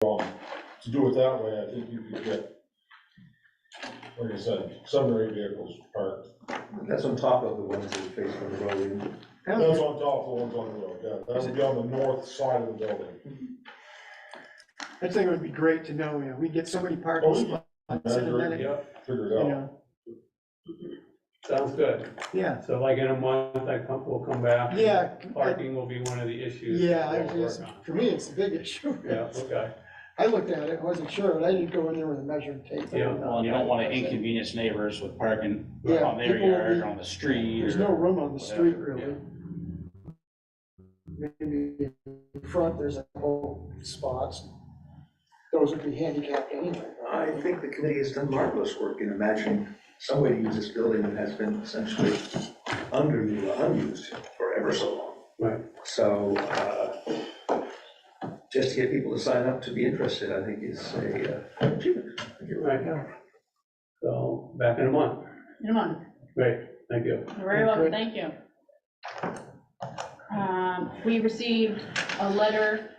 to do it that way, I think you could get, like I said, 7 or 8 vehicles parked. That's on top of the ones that face from the road. That's on top of the ones on the road, yeah, that would be on the north side of the building. I think it would be great to know, you know, we get so many parking spots, and then it, Yeah, Figure you it out. know, Sounds good. yeah, So like in a month, we'll come back. yeah. Parking will be one of the issues. Yeah, that we'll it's, work on. for me, it's a big issue. Yeah, okay. I looked at it, I wasn't sure, but I didn't go in there with a measuring tape. Yeah. Well, and you don't want to inconvenience neighbors with parking Yeah, on their people will yard be- or on the street. There's or no room on the street, whatever. really. Maybe in front, there's a couple spots. Those would be handicapped anyway. I think the committee has done marvelous work in imagining some way to use this building that has been essentially unused for ever so long. Right. So, just to get people to sign up to be interested, I think is a achievement. Right. So back in a month. In a month. Great, thank you. You're very welcome, thank you. We received a letter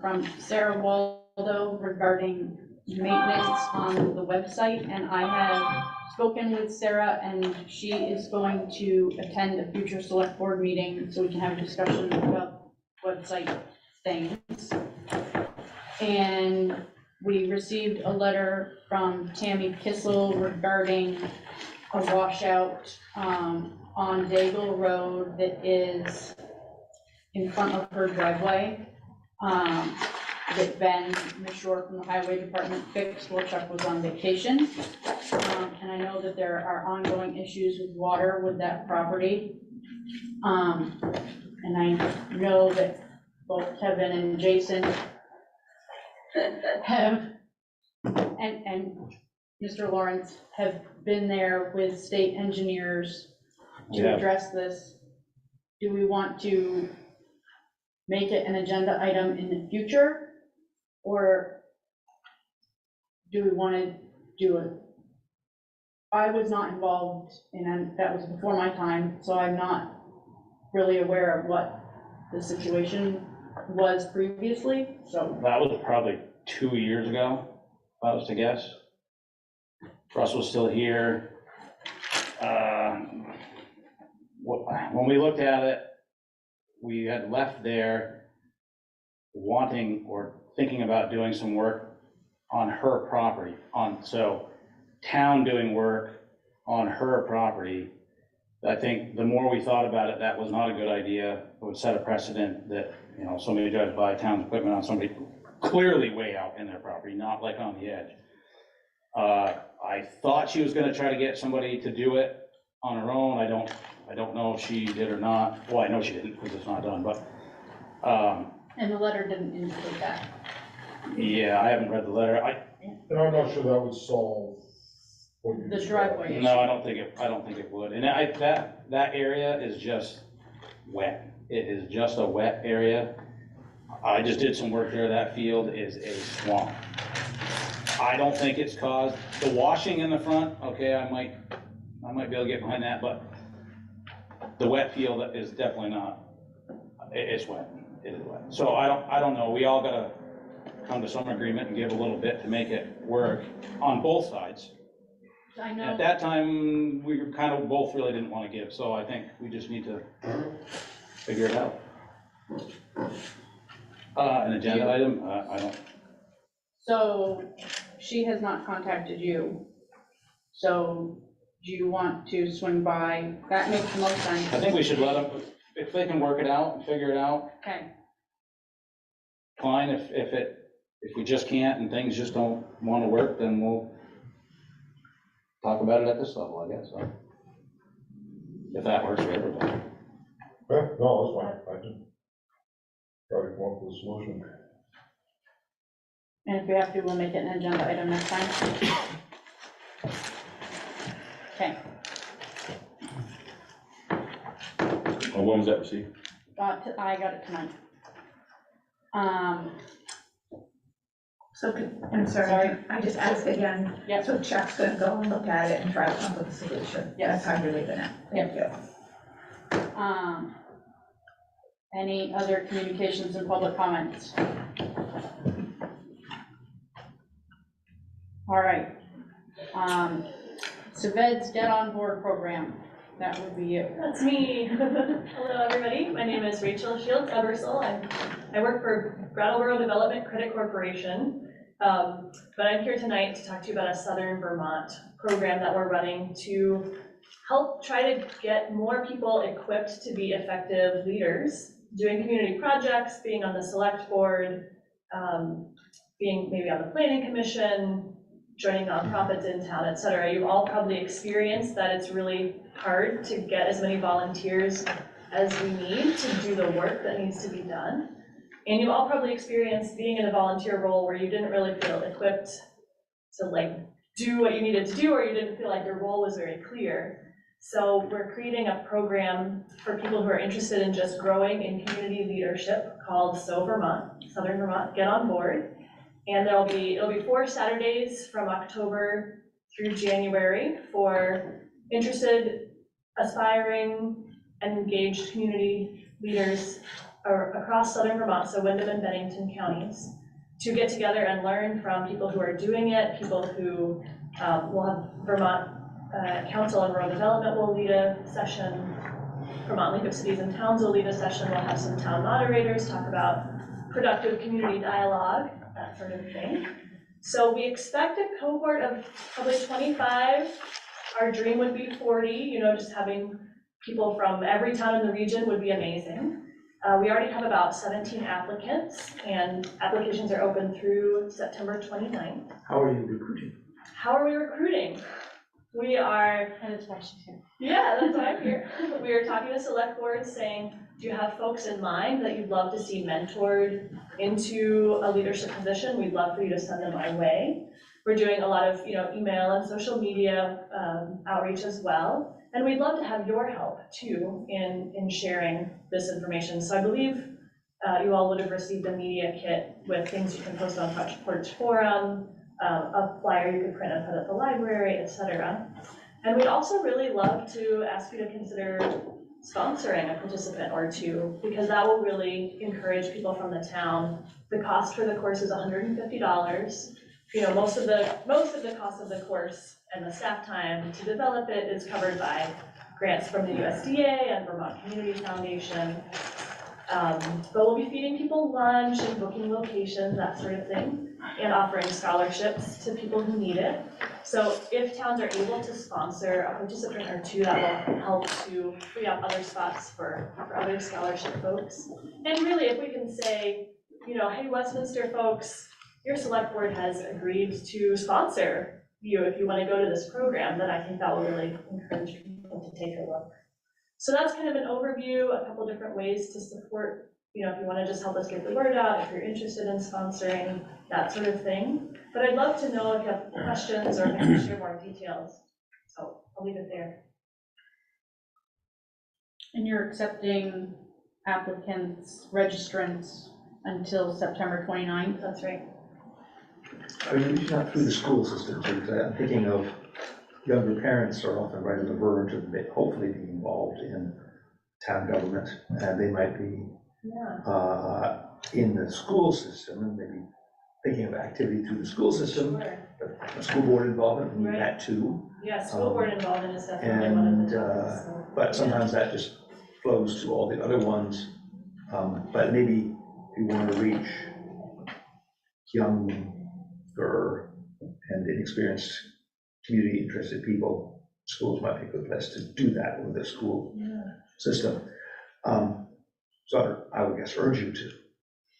from Sarah Waldo regarding maintenance on the website, and I have spoken with Sarah, and she is going to attend a future select board meeting so we can have a discussion about website things. And we received a letter from Tammy Kissel regarding a washout on Daigle Road that is in front of her driveway, that Ben Mishore from the Highway Department fixed while Chuck was on vacation. And I know that there are ongoing issues with water with that property. And I know that both Kevin and Jason have, and Mr. Lawrence have been there with state engineers to Yeah. address this. Do we want to make it an agenda item in the future? Or do we want to do it? I was not involved in, that was before my time, so I'm not really aware of what the situation was previously, so. That was probably 2 years ago, if I was to guess. Russ was still here. When we looked at it, we had left there wanting or thinking about doing some work on her property, so town doing work on her property. I think the more we thought about it, that was not a good idea. It would set a precedent that, you know, somebody drives by town's equipment on somebody clearly way out in their property, not like on the edge. I thought she was gonna try to get somebody to do it on her own. I don't know if she did or not. Well, I know she didn't because it's not done, but, And the letter didn't indicate that. yeah, I haven't read the letter. And I'm not sure that would solve what you The described. driveway. No, I don't think it would. And that area is just wet. It is just a wet area. I just did some work there. That field is a swamp. I don't think it's caused, the washing in the front, okay, I might be able to get behind that, but the wet field is definitely not, it's wet, it is wet. So I don't know, we all gotta come to some agreement and give a little bit to make it work on both sides. I At know, that time, we were kind of both really didn't want to give, so I think we just need to figure it out. An agenda item, I don't, so she has not contacted you. So do you want to swing by? That makes the most sense. I think we should let them, if they can work it out and figure it out, Okay, fine. If we just can't and things just don't want to work, then we'll talk about it at this level, I guess, so. If that works for everybody. Yeah, no, that's fine, I can try to come up with a solution. and if we have to, we'll make it an agenda item next time. Okay, When was that received? I got it tonight. So, I'm sorry, I just asked again. Yep. So Chuck's gonna go and look at it and try to come up with a solution. Yes. That's how you're leaving it. Thank you. Any other communications and public comments? All right.Ved's Get On Board program, that would be you. That's me. Hello, everybody. My name is Rachel Shields Ebersol. I work for Brattleboro Development Credit Corporation. But I'm here tonight to talk to you about a Southern Vermont program that we're running to help try to get more people equipped to be effective leaders, doing community projects, being on the select board, being maybe on the planning commission, joining nonprofits in town, et cetera. You've all probably experienced that it's really hard to get as many volunteers as we need to do the work that needs to be done. And you've all probably experienced being in a volunteer role where you didn't really feel equipped to like do what you needed to do, or you didn't feel like your role was very clear. So we're creating a program for people who are interested in just growing in community leadership called Southern Vermont, Get On Board. And it'll be 4 Saturdays from October through January for interested, aspiring, and engaged community leaders across Southern Vermont, so Windham and Bennington counties, to get together and learn from people who are doing it, people who will have Vermont Council on Rural Development will lead a session, Vermont League of Cities and Towns will lead a session, we'll have some town moderators talk about productive community dialogue, that sort of thing. So we expect a cohort of probably 25. Our dream would be 40, just having people from every town in the region would be amazing. We already have about 17 applicants, and applications are open through September 29th. How are you recruiting? How are we recruiting? We are, And it's why she's here. yeah, that's why I'm here. We are talking to select boards saying, do you have folks in mind that you'd love to see mentored into a leadership position? We'd love for you to send them our way. We're doing a lot of email and social media outreach as well. And we'd love to have your help too in sharing this information. So I believe you all would have received a media kit with things you can post on Porch Forum, a flyer you could print and put at the library, etc. And we'd also really love to ask you to consider sponsoring a participant or two, because that will really encourage people from the town. The cost for the course is $150. Most of the cost of the course and the staff time to develop it is covered by grants from the USDA and Vermont Community Foundation. But we'll be feeding people lunch and booking locations, that sort of thing, and offering scholarships to people who need it. So if towns are able to sponsor a participant or two, that will help to free up other spots for other scholarship folks. And really, if we can say, hey, Westminster folks, your select board has agreed to sponsor you if you want to go to this program, then I think that will really encourage people to take a look. So that's kind of an overview, a couple different ways to support, if you want to just help us get the word out, if you're interested in sponsoring, that sort of thing. But I'd love to know if you have questions or if I can share more details. So I'll leave it there. And you're accepting applicants, registrants until September 29th? That's right. Are you reaching out through the school system too? Because I'm thinking of younger parents are often right on the verge of hopefully being involved in town government, and they might be in the school system and maybe thinking of activity through the school system. Sure. But school board involvement, we need Right. that too. Yeah, school board involvement is definitely one of the topics. So, But sometimes that just flows to all the other ones. But maybe if you want to reach younger and inexperienced community interested people, schools might be a good place to do that with the school system. So I would guess urge you to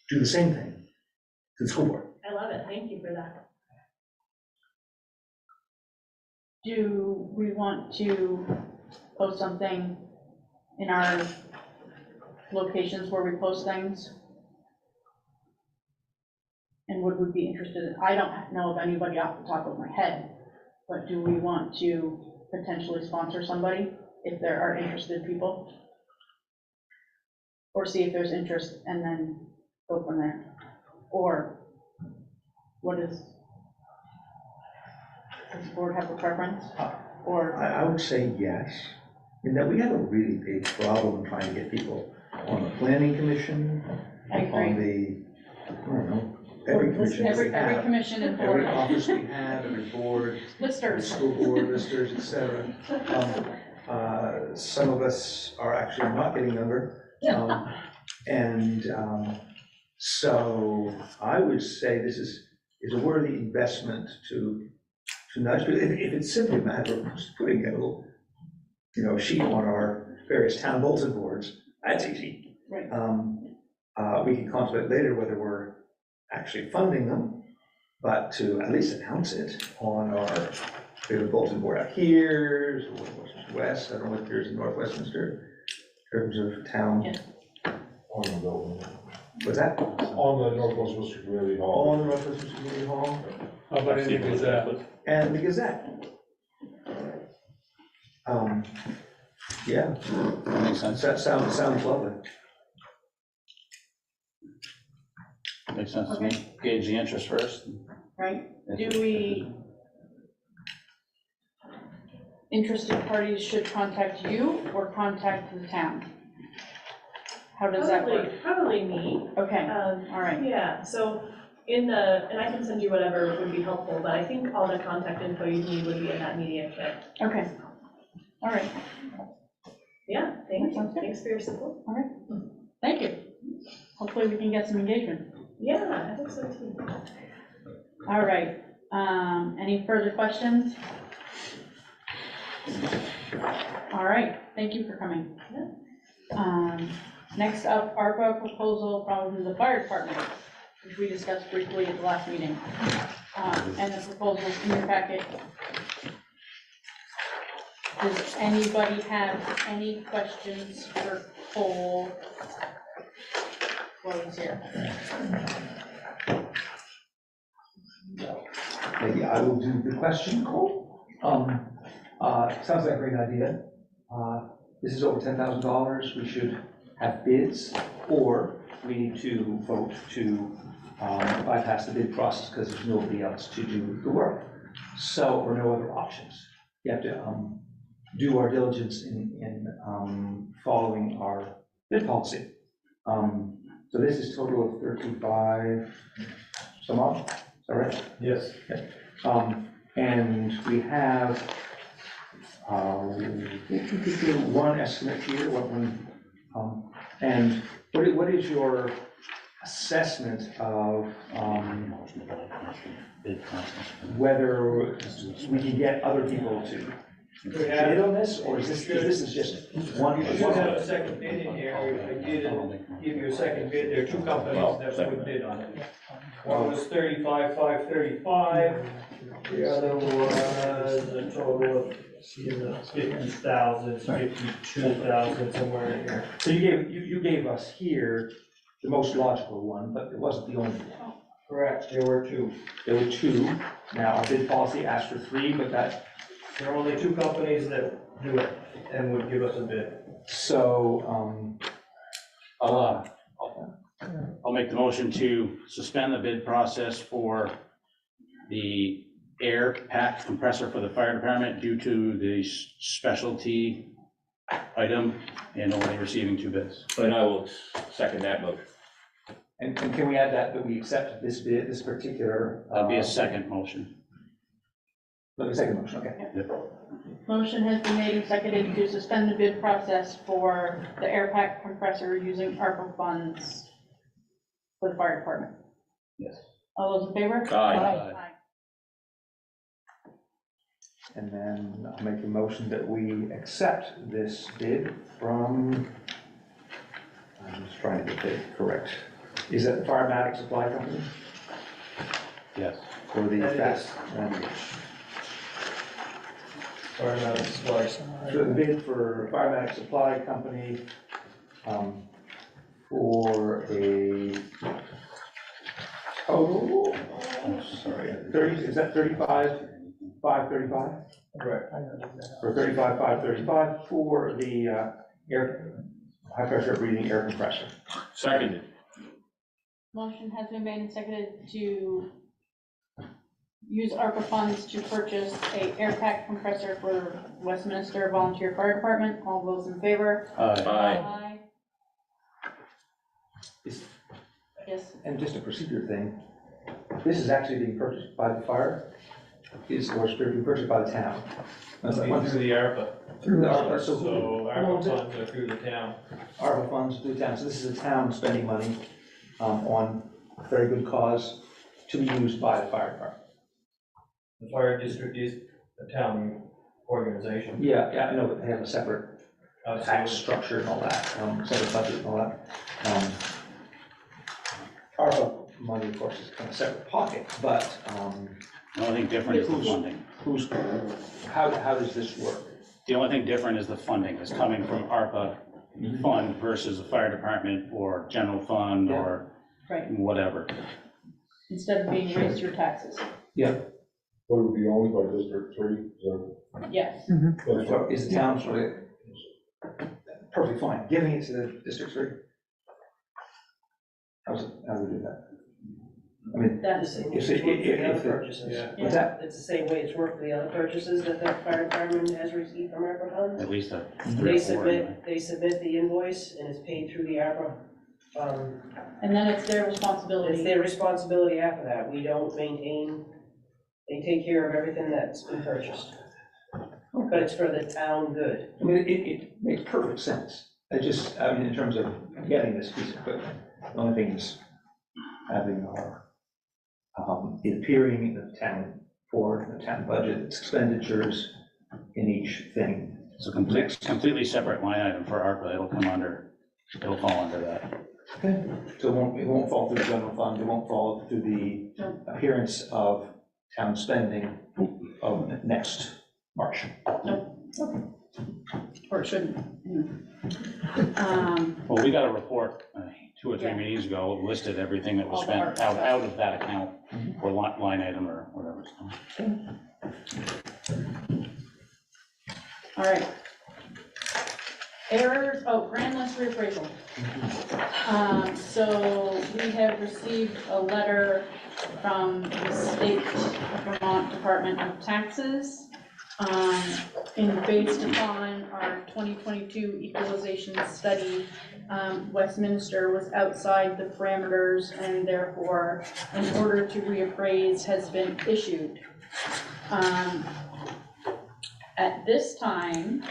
do the same thing to the school board. I love it. Thank you for that. Do we want to post something in our locations where we post things? And would we be interested, I don't know of anybody off the top of my head, but do we want to potentially sponsor somebody if there are interested people? Or see if there's interest and then go from there? Or what does the board have a preference? Or I would say yes, in that we have a really big problem trying to get people on the planning commission, I agree. on the, I don't know, every commission we Every have, commission and every board, office we have, every board, every listers. school board, listers, et cetera. Some of us are actually not getting younger. So I would say this is a worthy investment to nudge, but if it's simply a matter of just putting a little, sheet on our various town bulletin boards, that's easy. Right. We can contemplate later whether we're actually funding them, but to at least announce it on our, we have a bulletin board out here, west, I don't know if there's in North Westminster, in terms of town. Yeah. On the building, What's that? on the North Westminster Community Hall. On the North Westminster Community Hall How about in the Gazette? and the Gazette. Yeah, Makes sense. that sounds lovely. Makes sense to me. Gauge the interest first. Right? Do we, interested parties should contact you or contact the town? How does that work? Probably me. Okay, all right. Yeah, so and I can send you whatever would be helpful, but I think all the contact info you need would be in that media kit. Okay, all right, Yeah, thank you. Sounds good. Thanks for your support. all right. Thank you. Hopefully we can get some engagement. Yeah, I think so too. All right, any further questions? All right, thank you for coming. Next up, ARPA proposal from the fire department, which we discussed briefly at the last meeting. And the proposal's in your packet. Does anybody have any questions for Cole while he's here? Maybe I will do the question, Cole. Sounds like a great idea. This is over $10,000. We should have bids, or we need to vote to bypass the bid process because there's nobody else to do the work. So, or no other options. You have to do our diligence in following our bid policy. So this is total of 35 some odd, is that right? Yes. And we have one estimate here, and what is your assessment of whether we can get other people to bid on this, or is this just one? You should have a second bid in here. I did give you a second bid. There are two companies that would bid on it. One was 35,535. The other was a total of 50,000, 52,000, somewhere in here. So you gave us here the most logical one, but it wasn't the only one. Correct, there were two. There were two. Now, our bid policy asked for three, but that, There are only two companies that do it and would give us a bid. so, I'll make the motion to suspend the bid process for the air pack compressor for the fire department due to the specialty item and only receiving two bids. And I will second that motion. and can we add that we accept this bid, this particular? That'll be a second motion. Second motion, okay. Motion has been made and seconded to suspend the bid process for the air pack compressor using ARPA funds for the fire department. Yes. All those in favor? Aye. And then I'll make a motion that we accept this bid from, I'm just trying to get the correct, is that the Firematic Supply Company? Yes. For the fast, Or not, it's like, so the bid for Firematic Supply Company for a total, sorry, 30, is that 35,535? correct. For 35,535 for the air, high pressure breathing air compressor. Seconded. Motion has been made and seconded to use ARPA funds to purchase a air pack compressor for Westminster Volunteer Fire Department. All those in favor? Aye. Yes. And just a procedure thing, This is actually being purchased by the fire, is, or it's being purchased by the town. That's like Through the ARPA. Through the ARPA, So so ARPA funds are through the town. ARPA funds through the town, so this is the town spending money on a very good cause to be used by the fire department. The fire district is a town organization. Yeah, I know, but they have a separate tax Absolutely. structure and all that, separate budget and all that. ARPA money, of course, is kind of separate pocket, but The only thing different is the funding. how does this work? The only thing different is the funding is coming from ARPA fund versus a fire department or general fund or Right, whatever. instead of being raised through taxes. But it would be owned by District 3, so Yes, that's So what, is the town sort of perfectly fine giving it to the District 3? How do we do that? I mean, that's, if The other it, purchases. Yeah. what's that? It's the same way it's worked for the other purchases that the fire department has received from ARPA funds. At least a They 3 or 4. submit, they submit the invoice and it's paid through the ARPA. and then it's their It's responsibility. their responsibility after that. We don't maintain, they take care of everything that's been purchased. But it's for the town good. I mean, it makes perfect sense. I mean, in terms of getting this piece of equipment, the only thing is having our, it appearing in the town for the town budget, expenditures in each thing. It's a completely separate line item for ARPA. It'll fall under that. Okay. So it won't fall through the general fund, it won't fall through the appearance of town spending of next March. Or it shouldn't. Well, we got a report 2 or 3 Yeah. meetings ago, listed everything that was All the spent ARPA out of that account or line item or whatever. All right. Errors, grand list reappraisal. So we have received a letter from the State of Vermont Department of Taxes, and based upon our 2022 equalization study, Westminster was outside the parameters, and therefore an order to reappraise has been issued. At this time,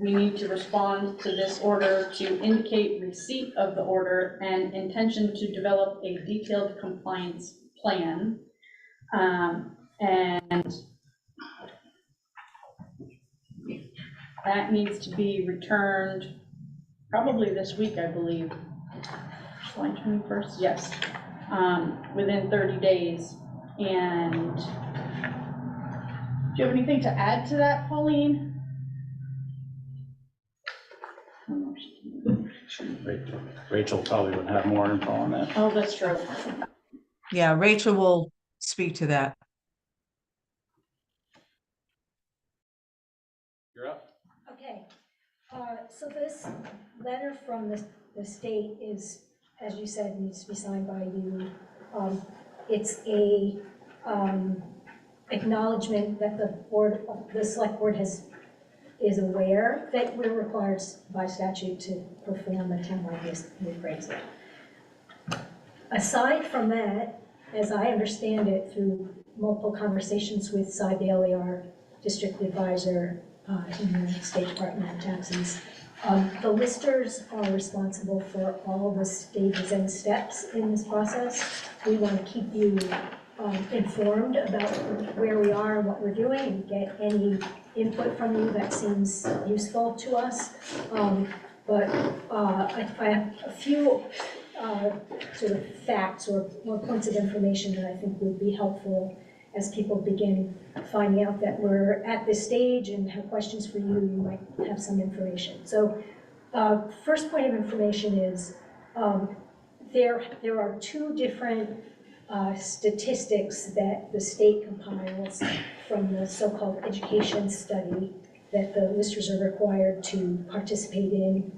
we need to respond to this order to indicate receipt of the order and intention to develop a detailed compliance plan. And that needs to be returned probably this week, I believe. July 21st, yes, within 30 days. And do you have anything to add to that, Pauline? Rachel probably would have more info on that. Oh, that's true. Yeah, Rachel will speak to that. You're up. Okay, so this letter from the state is, as you said, needs to be signed by you. It's a acknowledgement that the select board is aware that we're required by statute to perform a townwide reappraisal. Aside from that, as I understand it through multiple conversations with Cy Bailey, our district advisor in the State Department of Taxes, the listers are responsible for all the stages and steps in this process. We want to keep you informed about where we are and what we're doing, and get any input from you that seems useful to us. But I have a few sort of facts or points of information that I think would be helpful as people begin finding out that we're at this stage and have questions for you. You might have some information. So first point of information is there are 2 different statistics that the state compiles from the so-called education study that the listers are required to participate in.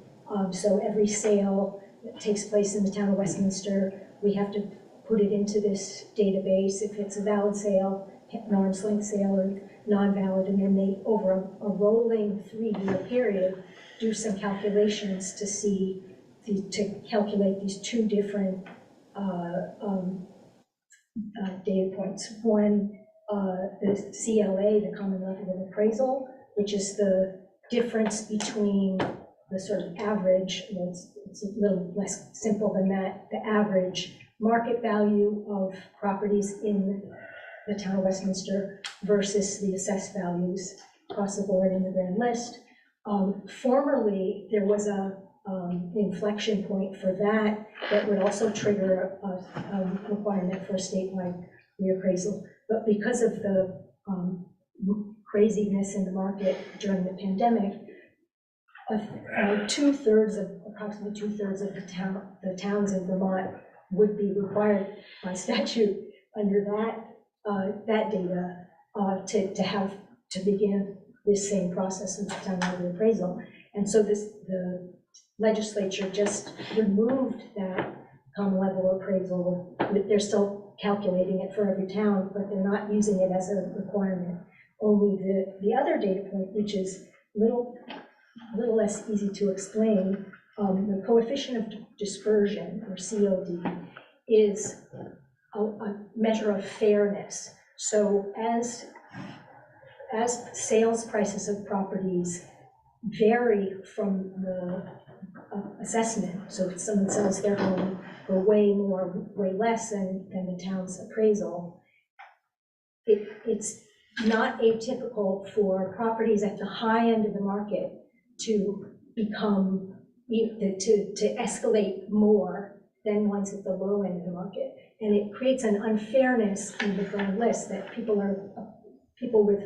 So every sale that takes place in the town of Westminster, we have to put it into this database. If it's a valid sale, an arm's length sale, or non-valid, and then they, over a rolling 3-year period, do some calculations to see, to calculate these 2 different data points. One, the CLA, the Common Level of Appraisal, which is the difference between the sort of average, it's a little less simple than that, the average market value of properties in the town of Westminster versus the assessed values across the board in the grand list. Formerly, there was a inflection point for that that would also trigger a requirement for a statewide reappraisal. But because of the craziness in the market during the pandemic, approximately two-thirds of the towns in Vermont would be required by statute under that data to begin this same process of townwide reappraisal. And so the legislature just removed that common level appraisal. They're still calculating it for every town, but they're not using it as a requirement. Only the other data point, which is a little less easy to explain, the coefficient of dispersion, or COD, is a measure of fairness. So as sales prices of properties vary from the assessment, so if someone sells their home for way less than the town's appraisal, it's not atypical for properties at the high end of the market to become, to escalate more than ones at the low end of the market. And it creates an unfairness in the grand list that people with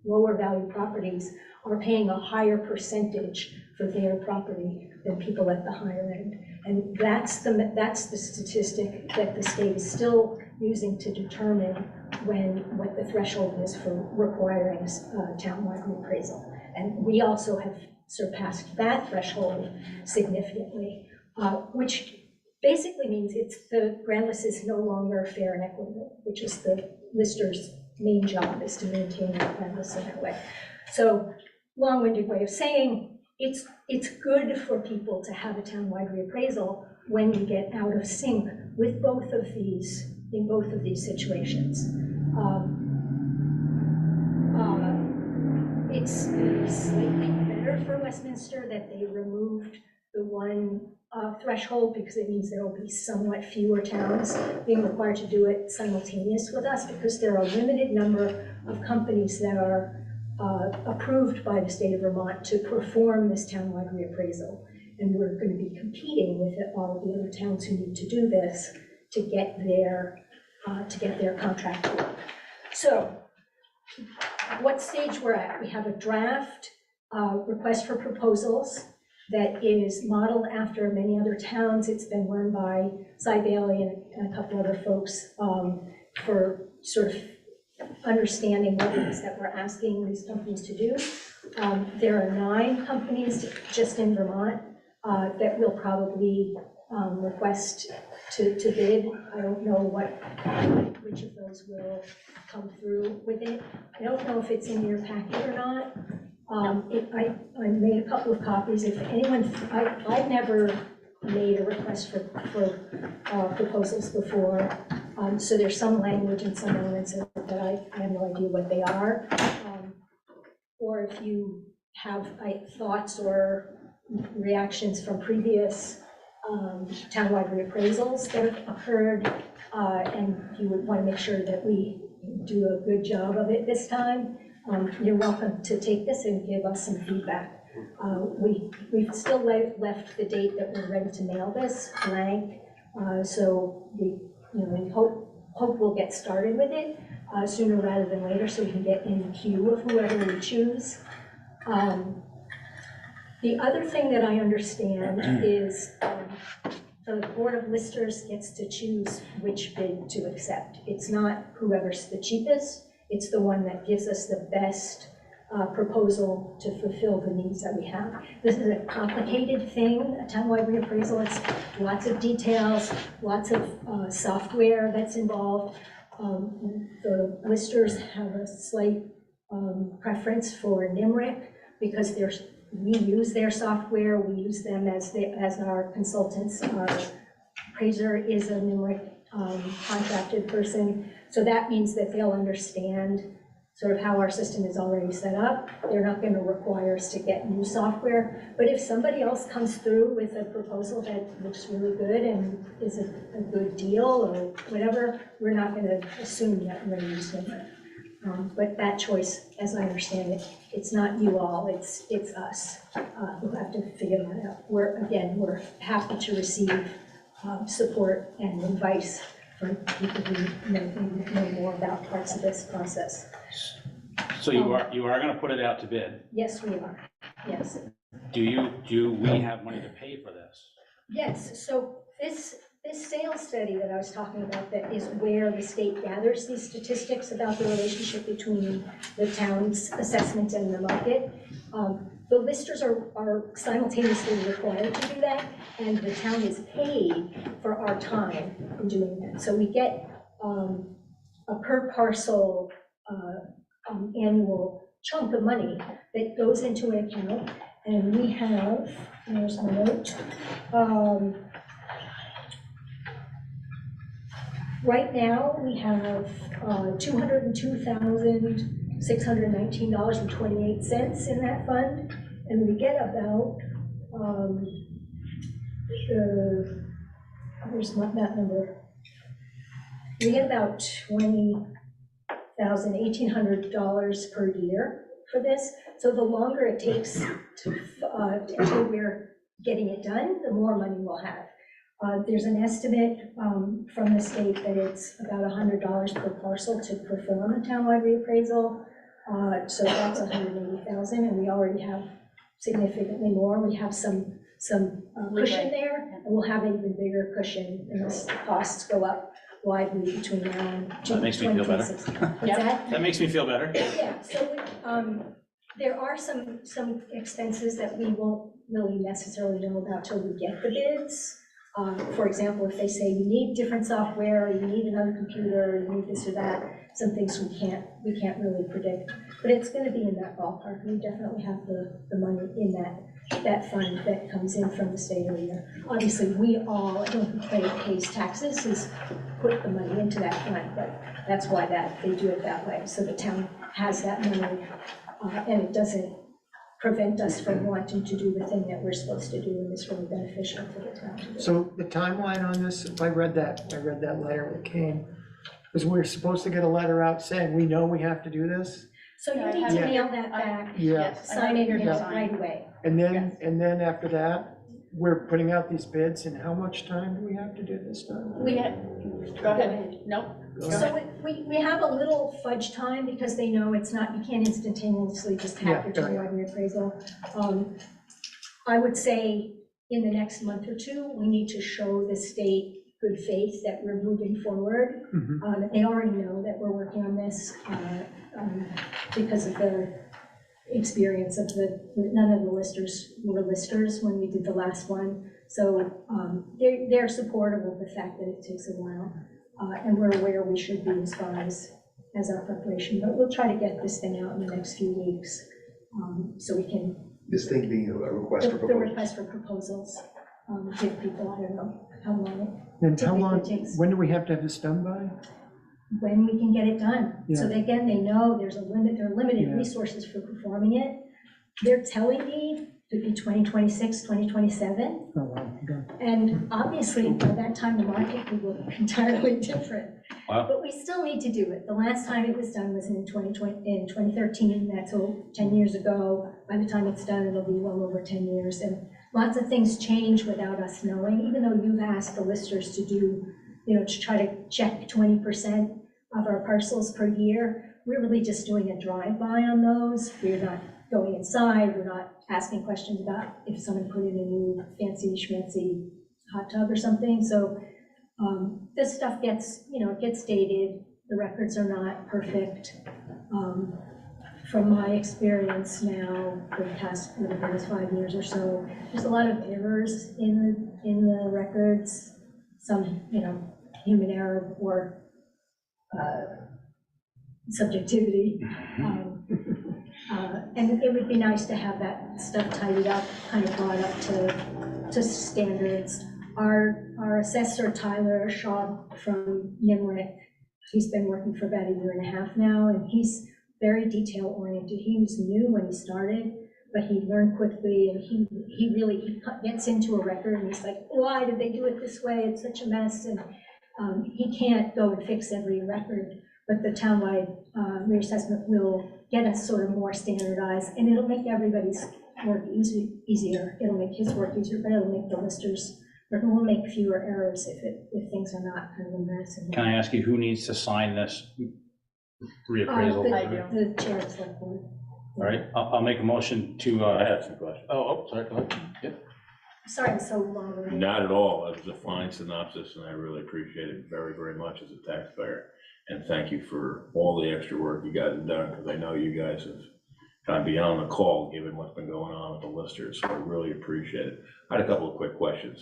lower value properties are paying a higher percentage for their property than people at the higher end. And that's the statistic that the state is still using to determine what the threshold is for requiring a townwide reappraisal. And we also have surpassed that threshold significantly, which basically means the grand list is no longer fair and equitable, which is the lister's main job, is to maintain the grand list in that way. So, long-winded way of saying, it's good for people to have a townwide reappraisal when you get out of sync with both of these, in both of these situations. It's slightly better for Westminster that they removed the one threshold, because it means there will be somewhat fewer towns being required to do it simultaneous with us, because there are a limited number of companies that are approved by the state of Vermont to perform this townwide reappraisal. And we're going to be competing with all of the other towns who need to do this to get their contract work. So, what stage we're at? We have a draft request for proposals that is modeled after many other towns. It's been run by Cy Bailey and a couple other folks for sort of understanding what it is that we're asking these companies to do. There are 9 companies just in Vermont that will probably request to bid. I don't know which of those will come through with it. I don't know if it's in your packet or not. I made a couple of copies. If anyone, I've never made a request for proposals before. So there's some language and some elements of it that I have no idea what they are. Or if you have thoughts or reactions from previous townwide reappraisals that have occurred, and you would want to make sure that we do a good job of it this time, you're welcome to take this and give us some feedback. We've still left the date that we're ready to mail this blank, so we hope we'll get started with it sooner rather than later, so we can get in the queue of whoever we choose. The other thing that I understand is the Board of Listers gets to choose which bid to accept. It's not whoever's the cheapest, it's the one that gives us the best proposal to fulfill the needs that we have. This is a complicated thing, a townwide reappraisal. It's lots of details, lots of software that's involved. The listers have a slight preference for NIMRIC because we use their software, we use them as our consultants. Our appraiser is a NIMRIC contracted person. So that means that they'll understand sort of how our system is already set up. They're not going to require us to get new software. But if somebody else comes through with a proposal that looks really good and is a good deal or whatever, we're not going to assume that we're going to use them. But that choice, as I understand it, it's not you all, it's us who have to figure that out. We're happy to receive support and advice from people who know more about parts of this process. So you are gonna put it out to bid. Yes, we are, yes. Do we have money to pay for this? Yes, so this sales study that I was talking about, that is where the state gathers these statistics about the relationship between the town's assessment and the market. The listers are simultaneously required to do that, and the town is paid for our time in doing that. So we get a per parcel annual chunk of money that goes into an account, and we have, there's my note, right now we have $202,619.28 in that fund, and we get about, where's that number? We get about $1,800 per year for this. So the longer it takes until we're getting it done, the more money we'll have. There's an estimate from the state that it's about $100 per parcel to perform a townwide reappraisal. So that's $180,000, and we already have significantly more. We have some cushion there, and we'll have an even bigger cushion unless the costs go up widely between now and 2026. That makes me feel better. What's that? That makes me feel better. Yeah, so there are some expenses that we won't really necessarily know about till we get the bids. For example, if they say you need different software, you need another computer, you need this or that, some things we can't really predict. But it's going to be in that ballpark. We definitely have the money in that fund that comes in from the state every year. Obviously, everyone who pays taxes is put the money into that fund, but that's why they do it that way. So the town has that money, and it doesn't prevent us from wanting to do the thing that we're supposed to do, and it's really beneficial for the town to do. So the timeline on this, if I read that letter that came, was we were supposed to get a letter out saying, we know we have to do this? So you need to mail that back, Yeah. sign it right away. And then after that, we're putting out these bids, and how much time do we have to do this done? Go ahead. Nope. So we have a little fudge time because they know it's not, you can't instantaneously just have your townwide reappraisal. I would say in the next month or two, we need to show the state good faith that we're moving forward. That they already know that we're working on this because of the experience of none of the listers were listers when we did the last one. So they're supportive of the fact that it takes a while. And we're aware we should be as far as our preparation, but we'll try to get this thing out in the next few weeks, so we can. This thing being a request for The proposals. request for proposals, give people, I don't know how long And how long, takes. when do we have to have this done by? When we can get it done. Yeah. So that, again, they know there are limited Yeah. resources for performing it. They're telling me to be 2026, 2027. Oh, wow, okay. And obviously, by that time, the market will look entirely different. Wow. But we still need to do it. The last time it was done was in 2013, that's 10 years ago. By the time it's done, it'll be well over 10 years. And lots of things change without us knowing, even though you've asked the listers to do, to try to check 20% of our parcels per year. We're really just doing a drive-by on those. We're not going inside, we're not asking questions about if someone put in a new fancy schmancy hot tub or something. So this stuff gets, it gets dated. The records are not perfect. From my experience now, for the past 5 years or so, there's a lot of errors in the records. Some, human error or subjectivity. And it would be nice to have that stuff tidied up, kind of brought up to standards. Our assessor, Tyler Shaw from Nimrick, he's been working for about 1.5 years now, and he's very detail oriented. He was new when he started, but he learned quickly, and he really gets into a record and he's like, why did they do it this way? It's such a mess. And he can't go and fix every record, but the townwide reassessment will get us sort of more standardized, and it'll make everybody's work easier. It'll make his work easier, but it'll make the listers, or we'll make fewer errors if things are not kind of a mess. Can I ask you who needs to sign this reappraisal? The chair of the select board. All right, I'll make a motion to, I have some questions. sorry, go ahead. Yep. Sorry, I'm so long. Not at all. It was a fine synopsis, and I really appreciate it very, very much as a taxpayer. And thank you for all the extra work you guys have done, because I know you guys have kind of been on the call, given what's been going on with the listers, so I really appreciate it. I had a couple of quick questions.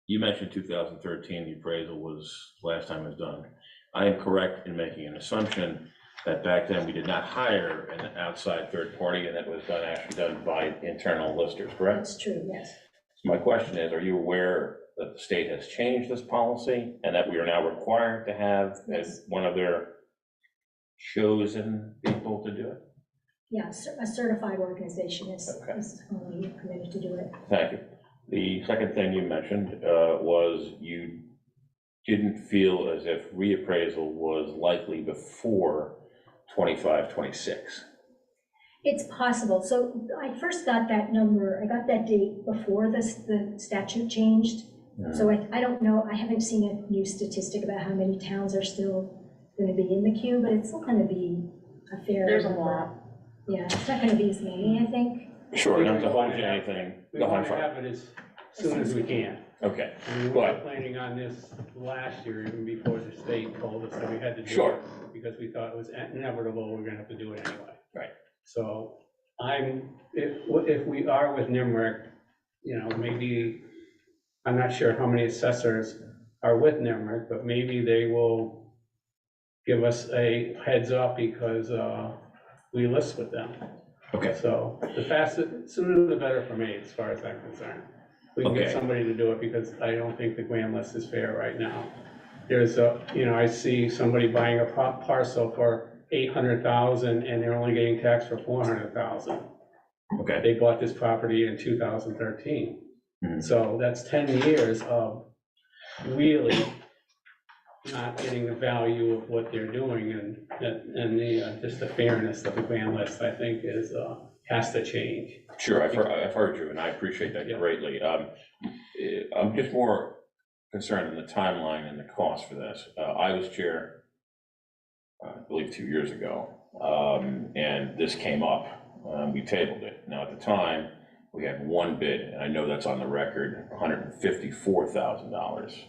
You mentioned 2013, the appraisal was, last time it was done. I am correct in making an assumption that back then we did not hire an outside third party, and that was actually done by internal listers, correct? That's true, yes. So my question is, are you aware that the state has changed this policy and that we are now required to have as one of their chosen people to do it? Yeah, a certified organization is only permitted to do it. Thank you. The second thing you mentioned was you didn't feel as if reappraisal was likely before 25, 26. It's possible. So I first got that number, I got that date before the statute changed. So I don't know, I haven't seen a new statistic about how many towns are still going to be in the queue, but it's still going to be a fair There's number. a lot. Yeah, it's not going to be as many, I think. Sure, not to hold you to anything. We Go want ahead, to Frank. have it as soon as we can. Okay, I mean, we were planning on this last year, even before the state told us that we had to do Sure. it, because we thought it was inevitable, we're gonna have to do it anyway. Right. So if we are with NIMRIC, you know, maybe, I'm not sure how many assessors are with NIMRIC, but maybe they will give us a heads up because we list with them. okay, So the sooner the better for me, as far as I'm concerned. We can get Okay. somebody to do it, because I don't think the grand list is fair right now. There's I see somebody buying a parcel for 800,000 and they're only getting taxed for 400,000. okay. They bought this property in 2013. Mhm. So that's 10 years of really not getting the value of what they're doing, and just the fairness of the grand list, I think, has to change. Sure, I've heard you, and I appreciate that greatly. I'm just more concerned in the timeline and the cost for this. I was chair, I believe 2 years ago, and this came up. We tabled it. Now, at the time, we had one bid, and I know that's on the record, $154,000.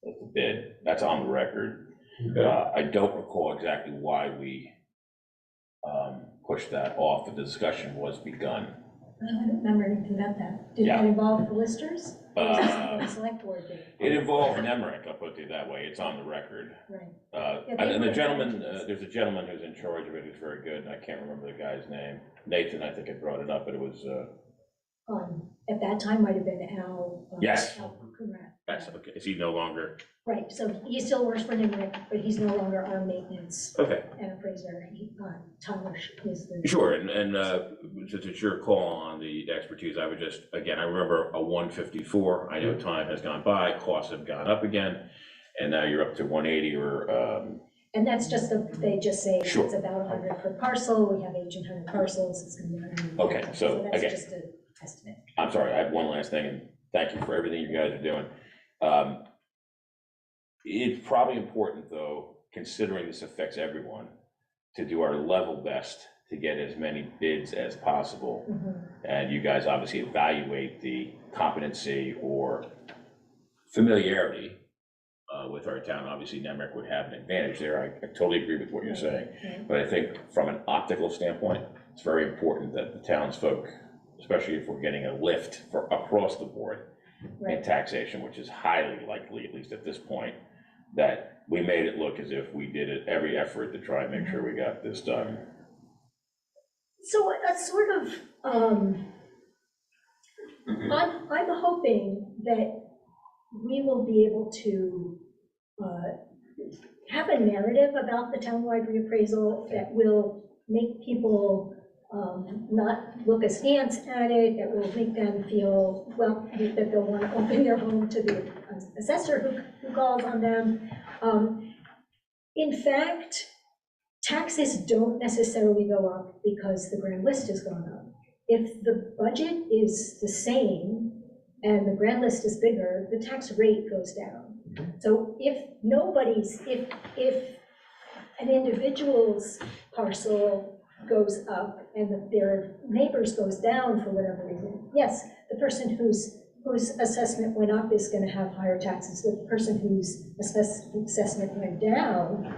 That's the bid. That's on the record. I don't recall exactly why we pushed that off, but the discussion was begun. I don't remember anything about that. Did Yeah. that involve the listers? Or was it the select board did? It involved Nemrick, I'll put it that way. It's on the record. Right. And the gentleman, there's a gentleman who's in charge of it who's very good, and I can't remember the guy's name. Nathan, I think, had brought it up, but it was, At that time might have been Al. Yes. Al Conrad. that's, okay, is he no longer? Right, so he still works for Nimrick, but he's no longer our maintenance Okay, and appraiser. Tyler is the. sure, and since it's your call on the expertise, I would just, again, I remember a 154. I know time has gone by, costs have gone up again, and now you're up to 180 or, And that's just, they just say Sure. it's about 100 per parcel. We have 1,800 parcels, it's gonna be 100. Okay, so, that's again. just an estimate. I'm sorry, I have one last thing, and thank you for everything you guys are doing. It's probably important, though, considering this affects everyone, to do our level best to get as many bids as possible. And you guys obviously evaluate the competency or familiarity with our town. Obviously, Nemrick would have an advantage there. I totally agree with what you're saying. But I think from an optical standpoint, it's very important that the townsfolk, especially if we're getting a lift for across the board in taxation, which is highly likely, at least at this point, that we made it look as if we did it every effort to try and make sure we got this done. So a sort of I'm hoping that we will be able to have a narrative about the townwide reappraisal that will make people not look askance at it, that will make them feel, well, that they'll want to open their home to the assessor who calls on them. In fact, taxes don't necessarily go up because the grand list has gone up. If the budget is the same and the grand list is bigger, the tax rate goes down. So if an individual's parcel goes up and their neighbors goes down for whatever reason, yes, the person whose assessment went up is going to have higher taxes. The person whose assessment went down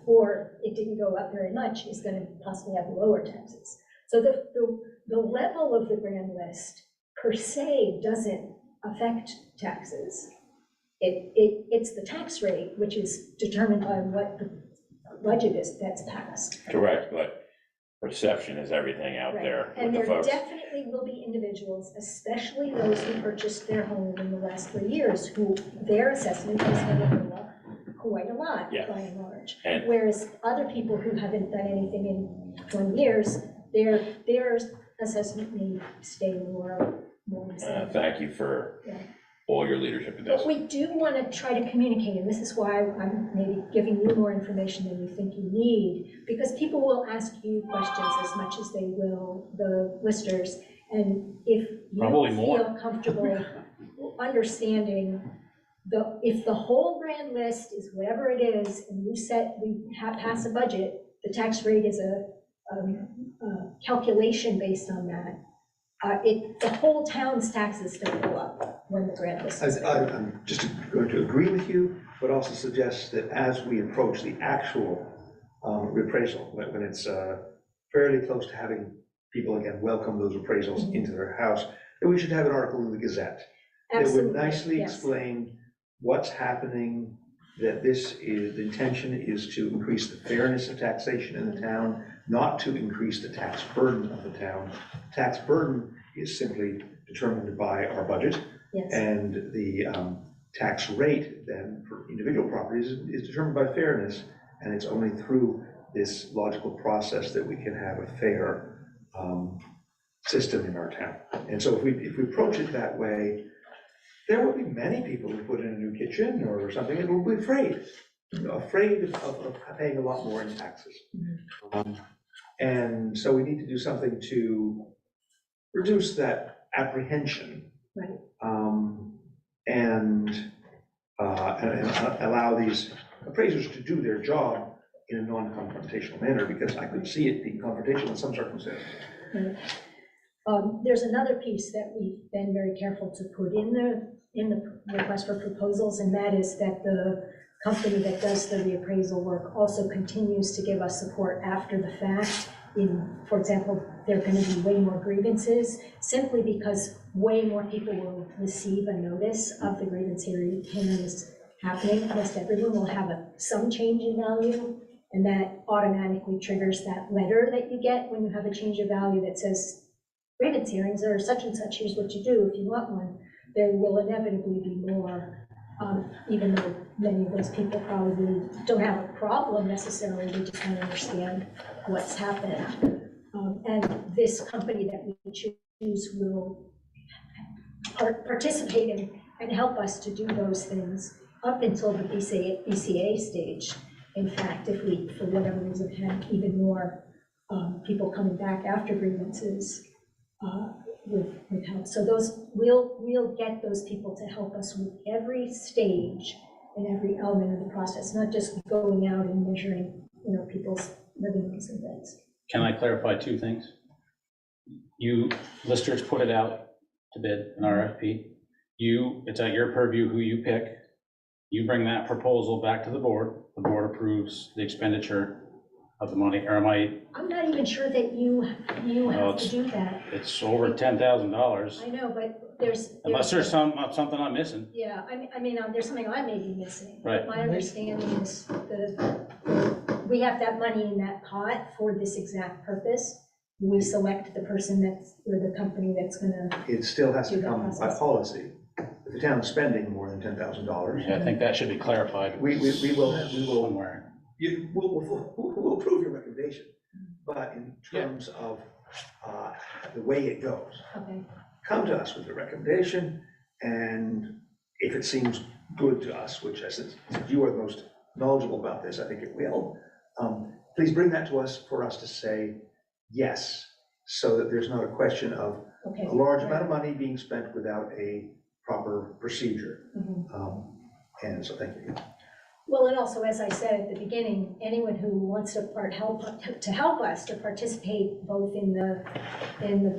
or it didn't go up very much, is going to possibly have lower taxes. So the level of the grand list per se doesn't affect taxes. It's the tax rate, which is determined by what the budget is that's passed. Correct, but perception is everything out there with And the there folks. definitely will be individuals, especially those who purchased their home in the last 3 years, who their assessment is going to go up quite a lot, Yeah. by and large. And- Whereas other people who haven't done anything in 20 years, their assessment may stay more the same. Thank you for Yeah. all your leadership in this. But we do want to try to communicate, and this is why I'm maybe giving you more information than you think you need, because people will ask you questions as much as they will the listers. And if you Probably more. feel comfortable understanding if the whole grand list is whatever it is, and we pass a budget, the tax rate is a calculation based on that. The whole town's taxes don't go up when the grand list is there. I'm just going to agree with you, but also suggest that as we approach the actual reappraisal, when it's fairly close to having people again welcome those appraisals into their house, that we should have an article in the Gazette that would Absolutely, nicely yes. explain what's happening, that the intention is to increase the fairness of taxation in the town, not to increase the tax burden of the town. Tax burden is simply determined by our budget, Yes. and the tax rate then for individual properties is determined by fairness, and it's only through this logical process that we can have a fair system in our town. And so if we approach it that way, there will be many people who put in a new kitchen or something and will be afraid of paying a lot more in taxes. And so we need to do something to reduce that apprehension. Right. And allow these appraisers to do their job in a non-confrontational manner, because I could see it being confrontational in some circumstances. Right. There's another piece that we've been very careful to put in the request for proposals, and that is that the company that does the reappraisal work also continues to give us support after the fact. For example, there are going to be way more grievances, simply because way more people will receive a notice of the grievance hearing is happening. Almost everyone will have some change in value, and that automatically triggers that letter that you get when you have a change of value that says, grievance hearings are such and such, here's what you do if you want one. There will inevitably be more, even though many of those people probably don't have a problem necessarily, they just want to understand what's happened. And this company that we choose will participate and help us to do those things up until the BCA stage. In fact, if we, for whatever reason, have even more people coming back after grievances, with help. So we'll get those people to help us with every stage and every element of the process, not just going out and measuring, people's living rooms and things. Can I clarify two things? You listers put it out to bid, an RFP. It's at your purview who you pick. You bring that proposal back to the board approves the expenditure of the money, or I'm not even sure that you have to do that. It's over $10,000, I know, but there's. unless there's something I'm missing. Yeah, I mean, there's something I may be missing. Right. My understanding is that we have that money in that pot for this exact purpose. we select the person that's, or the company that's gonna, It still has to Do that come by process. policy. If the town's spending more than $10,000, Yeah, I think that should be clarified we will, somewhere. we'll approve your recommendation. But in terms of the way it goes, okay, come to us with a recommendation, and if it seems good to us, which I said, since you are the most knowledgeable about this, I think it will, please bring that to us for us to say yes, so that there's not a question of okay. a large amount of money being spent without a proper procedure. Mhm. And so thank you. Well, and also, as I said at the beginning, anyone who wants to help us to participate both in the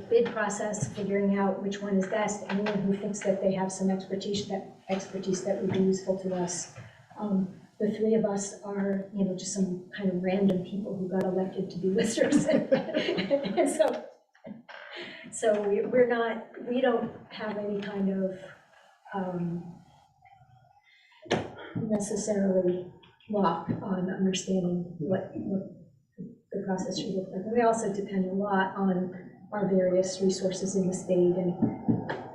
bid process, figuring out which one is best, anyone who thinks that they have some expertise that would be useful to us. The three of us are, just some kind of random people who got elected to be listers. And so we don't have any kind of necessarily lock on understanding what the process should look like. And we also depend a lot on our various resources in the state and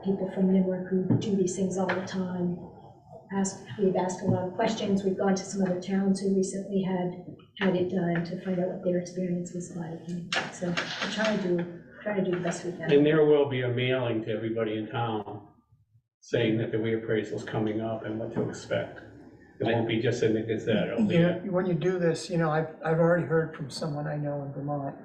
people from NIMRIC who do these things all the time. We've asked a lot of questions. We've gone to some other towns who recently had it done to find out what their experience was like. And so we try to do the best we can. And there will be a mailing to everybody in town saying that the reappraisal's coming up and what to expect. It won't be just in the Gazette, it'll be. When you do this, I've already heard from someone I know in Vermont,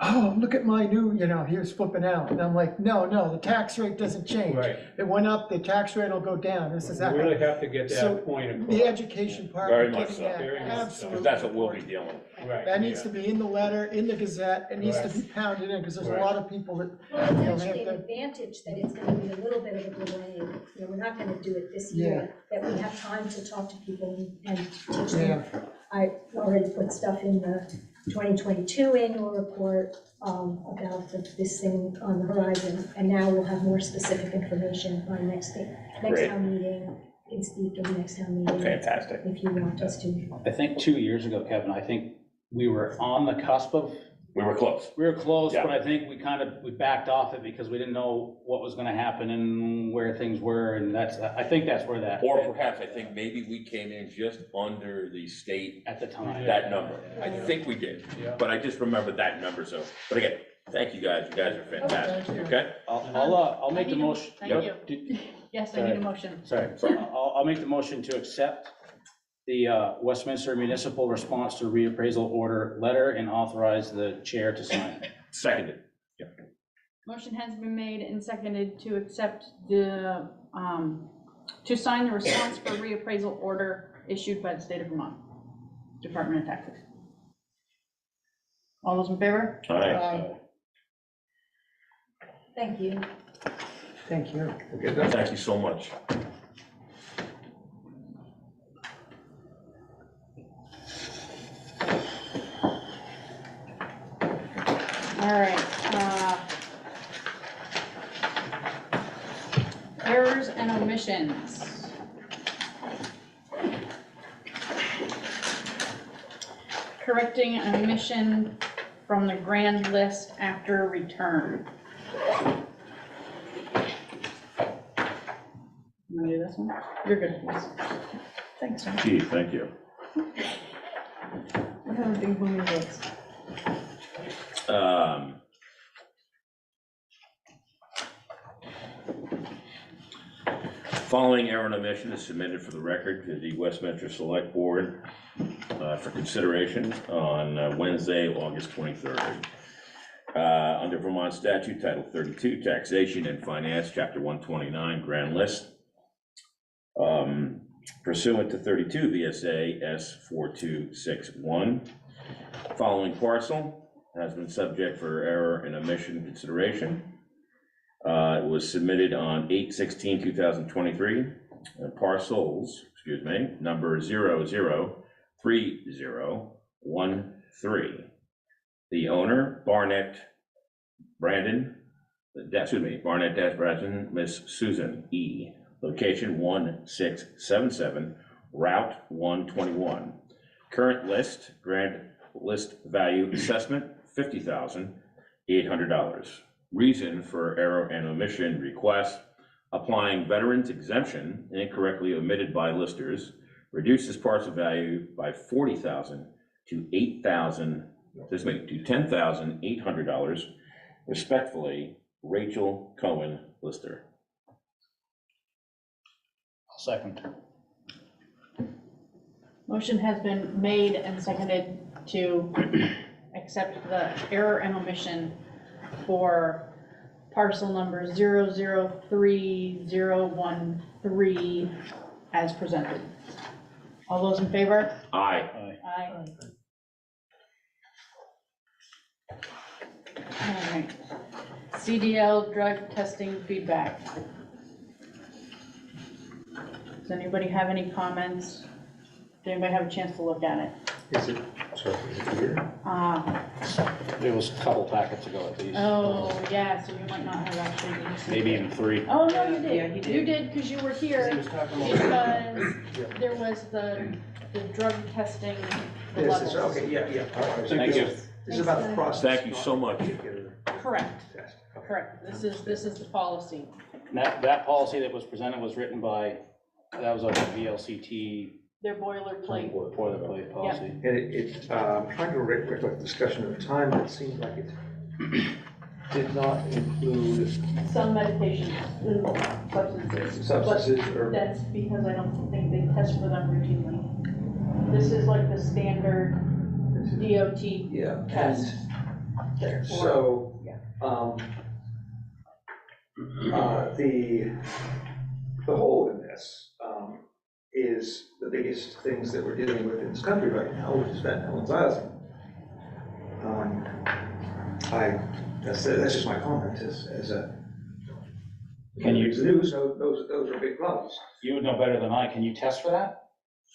oh, look at my new, he was flipping out. And I'm like, no, the tax rate doesn't change. Right. It went up, the tax rate will go down. This is We really have to get So, that point across. the education part. Very we're much getting so. at, Very much so. absolutely. Because that's what we'll be dealing with. Right. That needs to be in the letter, in the Gazette, it needs to be pounded in, because there's a Right. lot of people that, Well, it's they actually have an to- advantage that it's gonna be a little bit of a delay. We're not gonna do it this year, that we have time to talk to people and teach them. I already put stuff in the 2022 annual report about this thing on the horizon, and now we'll have more specific information by next Great. town meeting. You can speak in the next town meeting Fantastic. if you want us to. I think 2 years ago, Kevin, I think we were on the cusp of, We were close. we were close, Yeah. but I think we backed off it because we didn't know what was gonna happen and where things were, and I think that's where that. Or perhaps, I think maybe we came in just under the state, At the time. that number. I think we did, Yeah. but I just remember that number, so. But again, thank you guys are fantastic, thank you. okay? I'll make the motion. Thank Yep. you. Yes, I need a motion. Sorry, I'll make the motion to accept the Westminster Municipal Response to Reappraisal Order letter and authorize the chair to sign. Seconded. Motion has been made and seconded to accept the, to sign the response for reappraisal order issued by the state of Vermont, Department of Taxes. All those in favor? All right. Thank you. thank you. Thank you so much. All right. Errors and omissions. Correcting an omission from the grand list after return. You want to do this one? You're good at this. Thanks, John. Gee, thank you. I have a big movie list. Following error and omission is submitted for the record to the Westminster Select Board for consideration on Wednesday, August 23rd. Under Vermont Statute Title 32, Taxation and Finance, Chapter 129, Grand List. Pursuant to 32 VSA S4261, following parcel has been subject for error and omission consideration. It was submitted on 8/16/2023. Parcels, number 003013. The owner, Barnett Brandon, Miss Susan E. Location 1677, Route 121. Current list, grand list value assessment, $50,000. $800. Reason for error and omission request: applying veterans exemption incorrectly omitted by listers reduces parcel value by $40,000 to $10,800. Respectfully, Rachel Cohen, lister. I'll second. Motion has been made and seconded to accept the error and omission for parcel number 003013 as presented. All those in favor? Aye. Aye. All right. CDL drug testing feedback. Does anybody have any comments? Did anybody have a chance to look at it? Is it here? It was a couple packets ago at least. Oh, yeah, so you might not have actually. Maybe even 3. Oh, no, you Yeah, did. he did. You did, because you were here, He was talking about. because there was the drug testing, the This levels. is, okay, yeah. Thank you. This is about the process. Thank you so much. Correct, Test. correct. This is the policy. That policy that was presented was written by, that was a VLCT Their boilerplate. boilerplate policy. And I'm trying to recollect the discussion at the time, but it seemed like it did not include Some medications, substances. substances But or. that's because I don't think they test for them routinely. This is like the standard DOT Yeah. test. So, Yeah. the hole in this, is the biggest things that we're dealing with in this country right now, which is fentanyl and xylazine. That's just my comment as a. Can you- The news, those are big problems. You would know better than I. Can you test for that?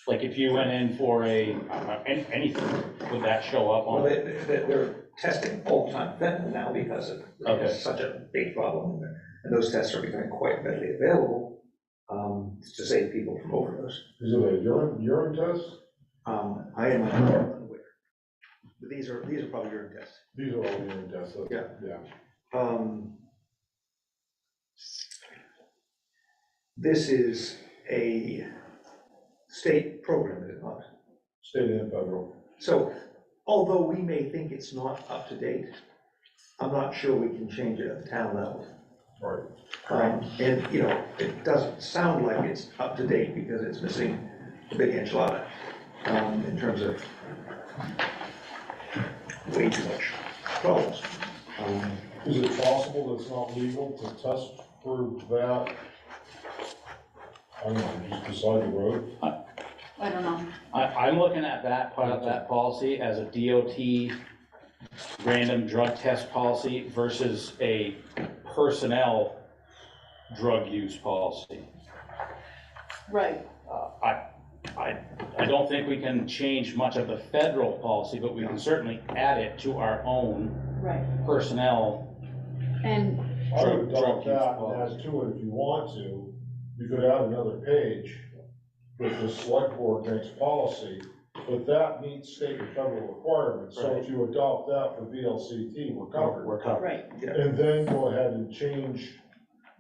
Like if you went in for anything, would that show up Well, on? they're testing all the time fentanyl now because Okay. it's such a big problem, and those tests are becoming quite readily available, to save people from overdose. Is it a urine test? I am unaware. But these are probably urine tests. These are all urine tests, so, Yeah. yeah. This is a state program, is it not? State and federal. So although we may think it's not up to date, I'm not sure we can change it at the town level. Right. And, it doesn't sound like it's up to date because it's missing a big enchilada, in terms of way too much problems. Is it possible that it's not legal to test for that? I don't know, just beside the road? I don't know. I'm looking at that part of that policy as a DOT random drug test policy versus a personnel drug use policy. Right. I don't think we can change much of the federal policy, but we can certainly add it to our own Right. personnel. And I would Drug adopt use that and policy. add to it if you want to. You could add another page with the select board makes policy, but that meets state and federal requirements. So if you adopt that for VLCT, we're covered. We're covered. right, And then go ahead and change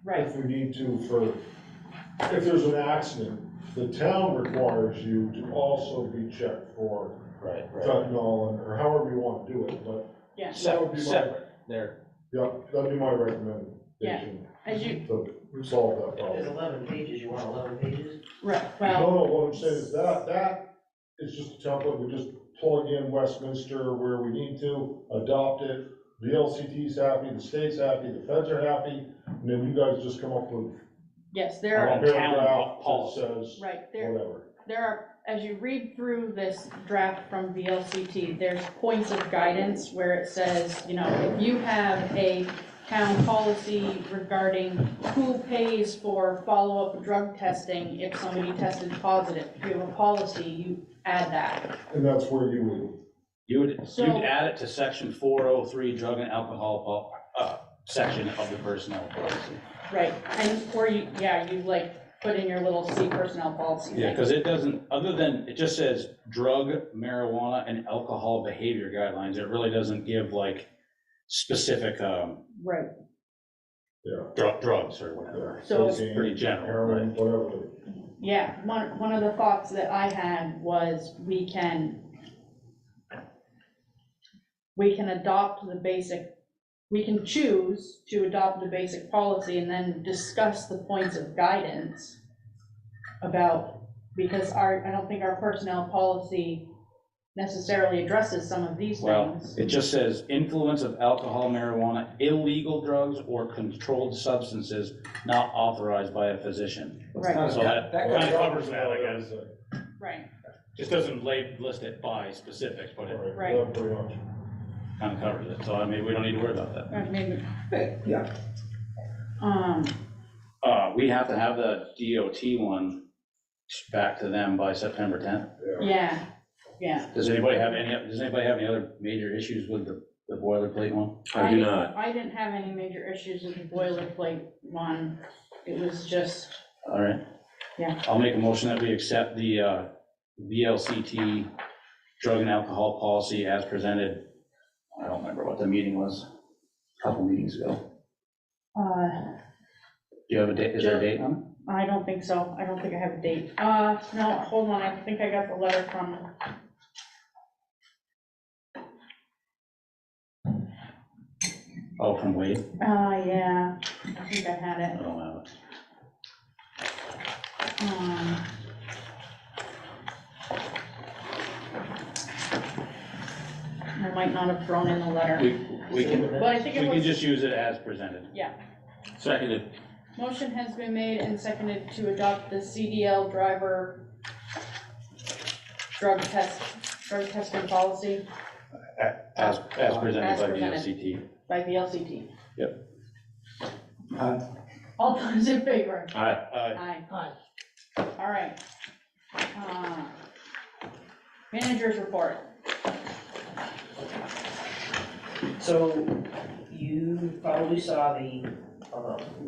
right, if we need to if there's an accident, the town requires you to also be checked for Right. fentanyl or however you want to do it, but yeah. that would be Separate, there. that'd be my recommendation As you, to solve that There's problem. 11 pages, you want 11 pages? right, No, well, no, what I'm saying is that is just a template, we just plug in Westminster where we need to, adopt it, the LCT's happy, the state's happy, the feds are happy, and then you guys just come up with yes, a there Our are, own town paragraph that policy. says right, there whatever. are, as you read through this draft from VLCT, there's points of guidance where it says, if you have a town policy regarding who pays for follow-up drug testing if somebody tested positive, if you have a policy, you add that. And that's where you would, You'd So- add it to section 403, drug and alcohol, section of the personnel policy. Right, and, or you put in your little C personnel policy Yeah, thing. because it doesn't, other than, it just says drug, marijuana, and alcohol behavior guidelines. It really doesn't give specific, Right, drugs or whatever. so, It's pretty general, Heroin, whatever. yeah, one of the thoughts that I had was we can adopt the basic, we can choose to adopt the basic policy and then discuss the points of guidance about, because I don't think our personnel policy necessarily addresses some of these Well, things. it just says influence of alcohol, marijuana, illegal drugs, or controlled substances not authorized by a physician. Right, So that kind of covers that, I guess. right, Just doesn't list it by specifics, but it right. Yeah, pretty much. kind of covers it. So I mean, we don't need to worry about that. Maybe. Yeah. We have to have the DOT one back to them by September 10th. Yeah, yeah. Does anybody have any other major issues with the boilerplate one? I do not. I didn't have any major issues with the boilerplate one. It was just, All right. Yeah. I'll make a motion that we accept the VLCT drug and alcohol policy as presented. I don't remember what the meeting was, a couple meetings ago. Do you have a date? Is there a date on it? I don't think so. I don't think I have a date. No, hold on. I think I got the letter from. Oh, from Wade? Yeah, I think I had I it. don't have it. I might not have thrown in the letter, We can, but I think we it can was, just use it as presented. yeah. Seconded. Motion has been made and seconded to adopt the CDL driver drug testing policy As presented As by presented. VLCT. by VLCT. Yep. All those in favor? Aye. Aye. All right. Managers report. So you probably saw the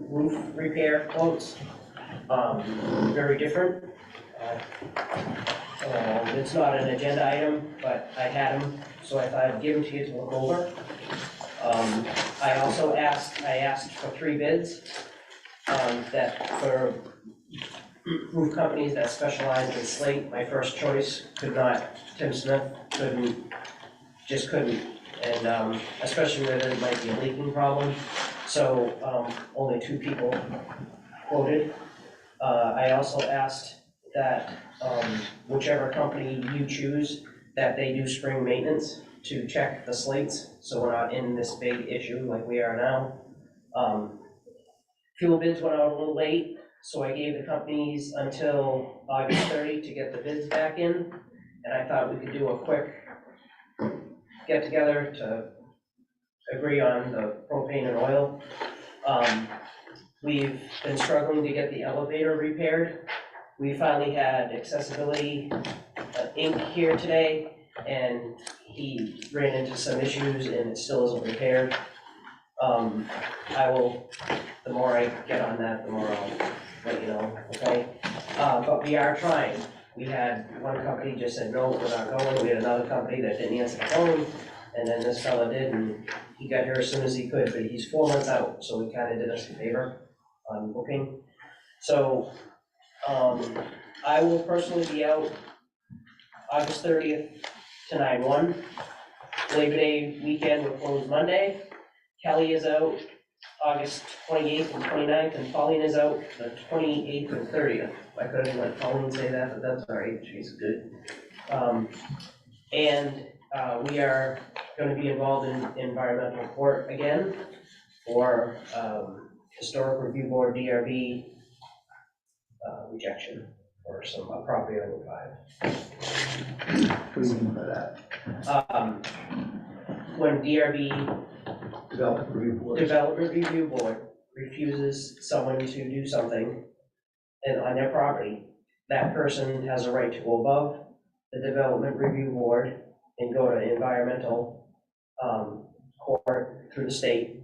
roof repair quotes, very different. It's not an agenda item, but I had them, so I thought I'd give them to you to look over. I asked for 3 bids, that for roof companies that specialize in slate. My first choice Tim Smith just couldn't, and especially where there might be a leaking problem. So only 2 people quoted. I also asked that whichever company you choose, that they do spring maintenance to check the slates, so we're not in this big issue like we are now. Fuel bids went out a little late, so I gave the companies until August 30 to get the bids back in, and I thought we could do a quick get-together to agree on the propane and oil. We've been struggling to get the elevator repaired. We finally had Accessibility Inc. here today, and he ran into some issues and it still isn't repaired. The more I get on that, the more I'll let you know, okay? But we are trying. We had one company just said, no, we're not going. We had another company that didn't answer the phone, and then this fella did, and he got here as soon as he could, but he's 4 months out, so he kind of did us a favor on booking. So, I will personally be out August 30th to 9/1. Labor Day weekend, we're closed Monday. Kelly is out August 28th and 29th, and Pauline is out the 28th and 30th. I could have let Pauline say that, but that's all right, she's good. We are going to be involved in environmental court again for Historic Review Board DRB rejection for some property on Route 5. What do you mean by that? When DRB Development Review Board refuses someone to do something and on their property, that person has a right to go above the Development Review Board and go to environmental court through the state,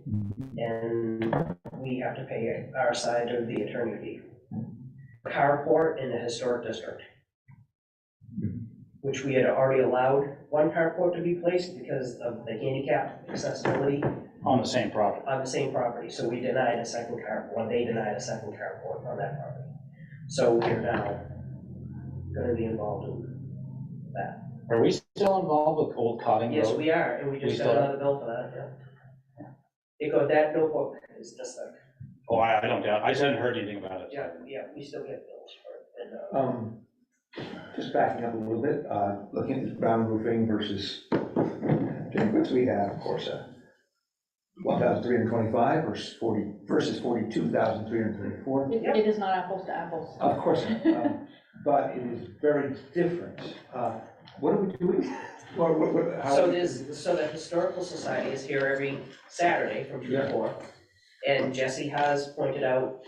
and we have to pay our side of the attorney fee. Carport in the historic district. which we had already allowed one carport to be placed because of the handicap accessibility On the same property. on the same property. So we denied a second carport, well, they denied a second carport on that property. So we're now gonna be involved in that. Are we still involved with Old Cotting Yes, Road? we are, and we just We got still- another bill for that, yeah. that notebook is just like, Oh, I don't doubt, I just hadn't heard anything about it. yeah, we still get bills for it. And, Just backing up a little bit, looking at brown roofing versus, which we have, of course, 1,325 versus 42,334. It is not apples to apples. Of course, but it is very different. What are we doing? How? So the Historical Society is here every Saturday from 2 to 4. And Jesse has pointed out,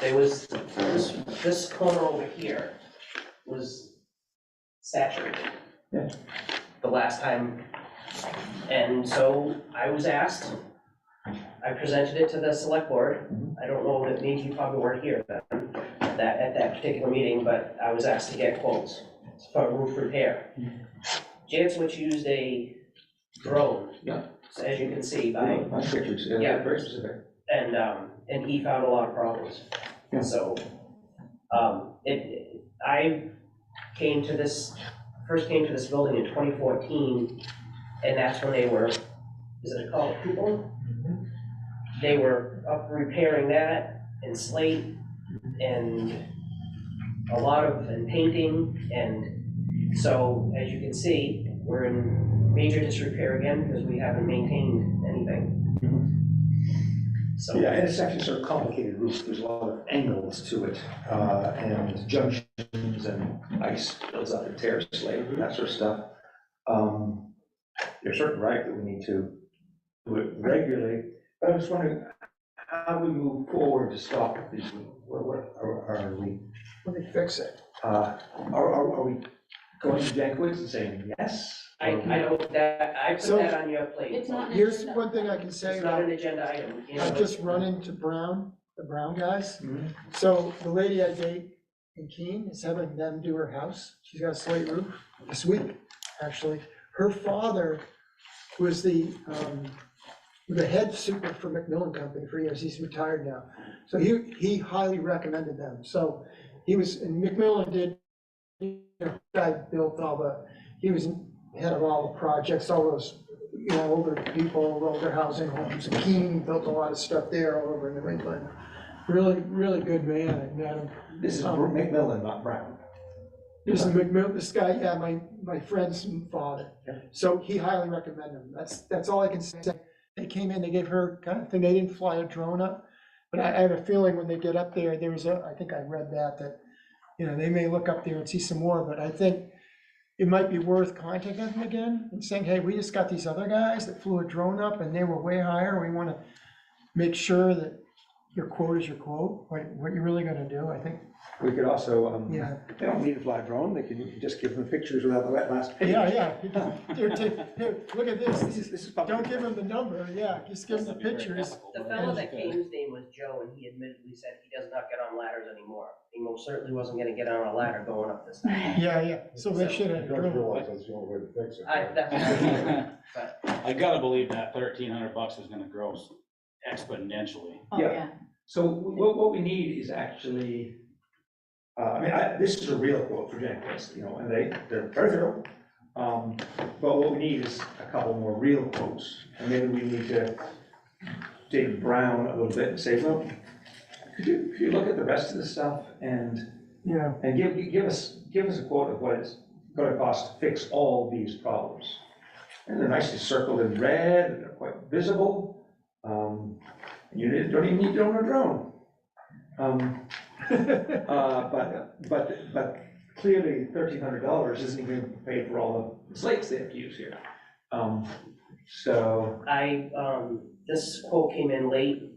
there was, this corner over here was saturated. Yeah. The last time, and so I was asked, I presented it to the select board. I don't know that maybe you probably weren't here then, at that particular meeting, but I was asked to get quotes for roof repair. Janswich used a drone. Yeah. So as you can see by, Nice pictures, Yeah. very specific. and he found a lot of problems. Yeah. So, I first came to this building in 2014, and that's when they were, is it called a cupola? They were up repairing that and slate and and painting, and so as you can see, we're in major disrepair again because we haven't maintained anything. So. Yeah, and it's actually sort of complicated roof. There's a lot of angles to it, and junctions and ice builds up and tears slate and that sort of stuff. You're certainly right that we need to do it regularly, but I'm just wondering, how do we move forward to stop these? What are we? Let me fix it. Are we going to Jankwitz and saying yes? I put that on your plate. It's not. Here's one thing I can say It's not about, an agenda item. You know, I've just run into the Brown guys. Mhm. So the lady I date in Keene is having them do her house. She's got a slate roof this week, actually. Her father was the head super for Macmillan Company for years. He's retired now. So he highly recommended them. So he was, and Macmillan did, guy built he was head of all the projects, all those, older people, older housing homes. And Keene built a lot of stuff there all over New England. Really, really good man. I met him. This is Macmillan, not Brown. This is Macmillan, this guy, yeah, my friend's father. Yeah. So he highly recommended him. That's all I can say. They came in, they gave her kind of thing, they didn't fly a drone up. But I have a feeling when they get up there, I think I read that, they may look up there and see some more, but I think it might be worth contacting them again and saying, hey, we just got these other guys that flew a drone up and they were way higher. We want to make sure that your quote is your quote, what you're really gonna do, I think. We could also, Yeah. they don't need to fly a drone, you can just give them pictures without the last page. Yeah. Here, look at this. This is public. Don't give them the number, yeah, just give them the pictures. The fellow that came, his name was Joe, and he admittedly said he does not get on ladders anymore. He most certainly wasn't gonna get on a ladder going up this thing. Yeah, so they should have. You guys realize that's the only way to fix it. But I gotta believe that $1,300 is gonna grow exponentially. Oh, Yeah. yeah. So what we need is actually, this is a real quote for Jankwitz, and they're very thorough. But what we need is a couple more real quotes, and maybe we need to dig Brown a little bit and say, well, could you look at the rest of the stuff and Yeah, give us a quote of what it's gonna cost to fix all these problems. And they're nicely circled in red, and they're quite visible. You don't even need to own a drone. But clearly $1,300 isn't even going to pay for all the slates they have to use here. So. this quote came in late,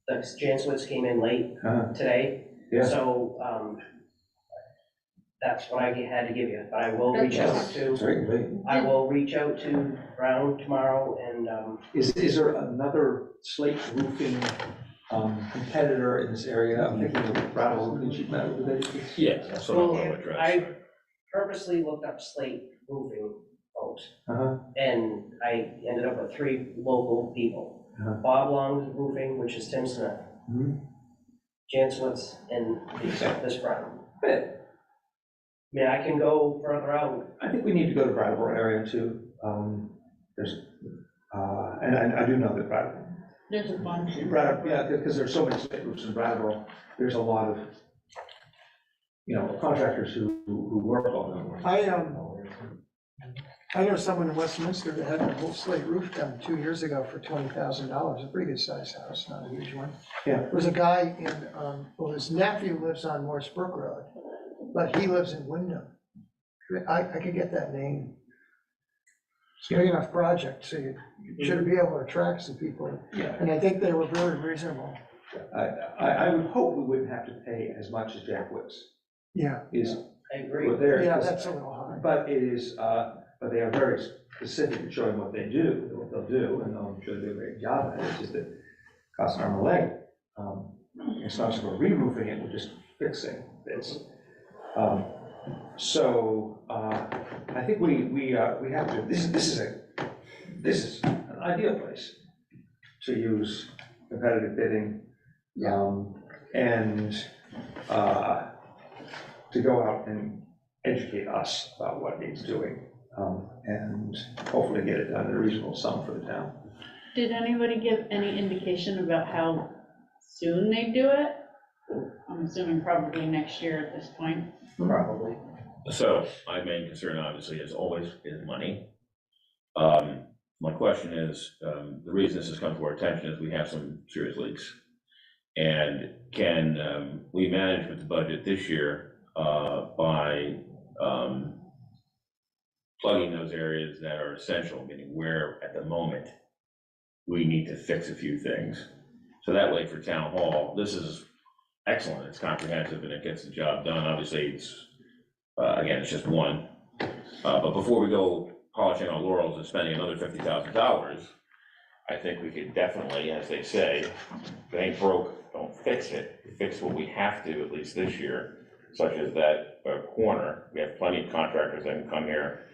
the Janswitz came in late today. Yeah. So, that's what I had to give you, but I will reach out It's very late. I will reach out to Brown tomorrow and, Is there another slate roofing competitor in this area? I'm thinking of Rattle, did you met with it? Yeah, that's what I want to address. purposely looked up slate roofing folks. Uh-huh. And I ended up with 3 local people. Uh-huh. Bob Long's Roofing, which is Tim Smith. Mhm. Jansen's and this firm. But, I mean, I can go further out. I think we need to go to Brattleboro area too. And I do know that Brattleboro, There's a bunch. yeah, because there's so many slate roofs in Brattleboro. There's a lot of, contractors who work on them. I know someone in Westminster that had a whole slate roof done 2 years ago for $20,000, a pretty good sized house, not a huge one. Yeah. There was a guy well, his nephew lives on Morse Brook Road, but he lives in Wyndham. I could get that name. It's a big enough project, so you should be able to attract some people. Yeah. And I think they were very reasonable. I would hope we wouldn't have to pay as much as Jack Woods Yeah. is. I agree. With their- Yeah, that's a little high. But it is, but they are very specific in showing what they do, what they'll do, and I'm sure they do a great job at it. It's just that it costs an arm and a leg. It's not just for re-roofing it, we're just fixing this. I think we have to, this is an ideal place to use competitive bidding. And to go out and educate us about what needs doing, and hopefully get it done at a reasonable sum for the town. Did anybody give any indication about how soon they do it? I'm assuming probably next year at this point. Probably. So my main concern obviously is always is money. My question is, the reason this has come to our attention is we have some serious leaks. And can we manage with the budget this year by plugging those areas that are essential, meaning where at the moment we need to fix a few things? So that way for town hall, this is excellent, it's comprehensive and it gets the job done. Obviously it's, again, it's just one. But before we go polishing our laurels and spending another $50,000, I think we could definitely, as they say, if it ain't broke, don't fix it. Fix what we have to, at least this year, such as that corner. We have plenty of contractors that can come here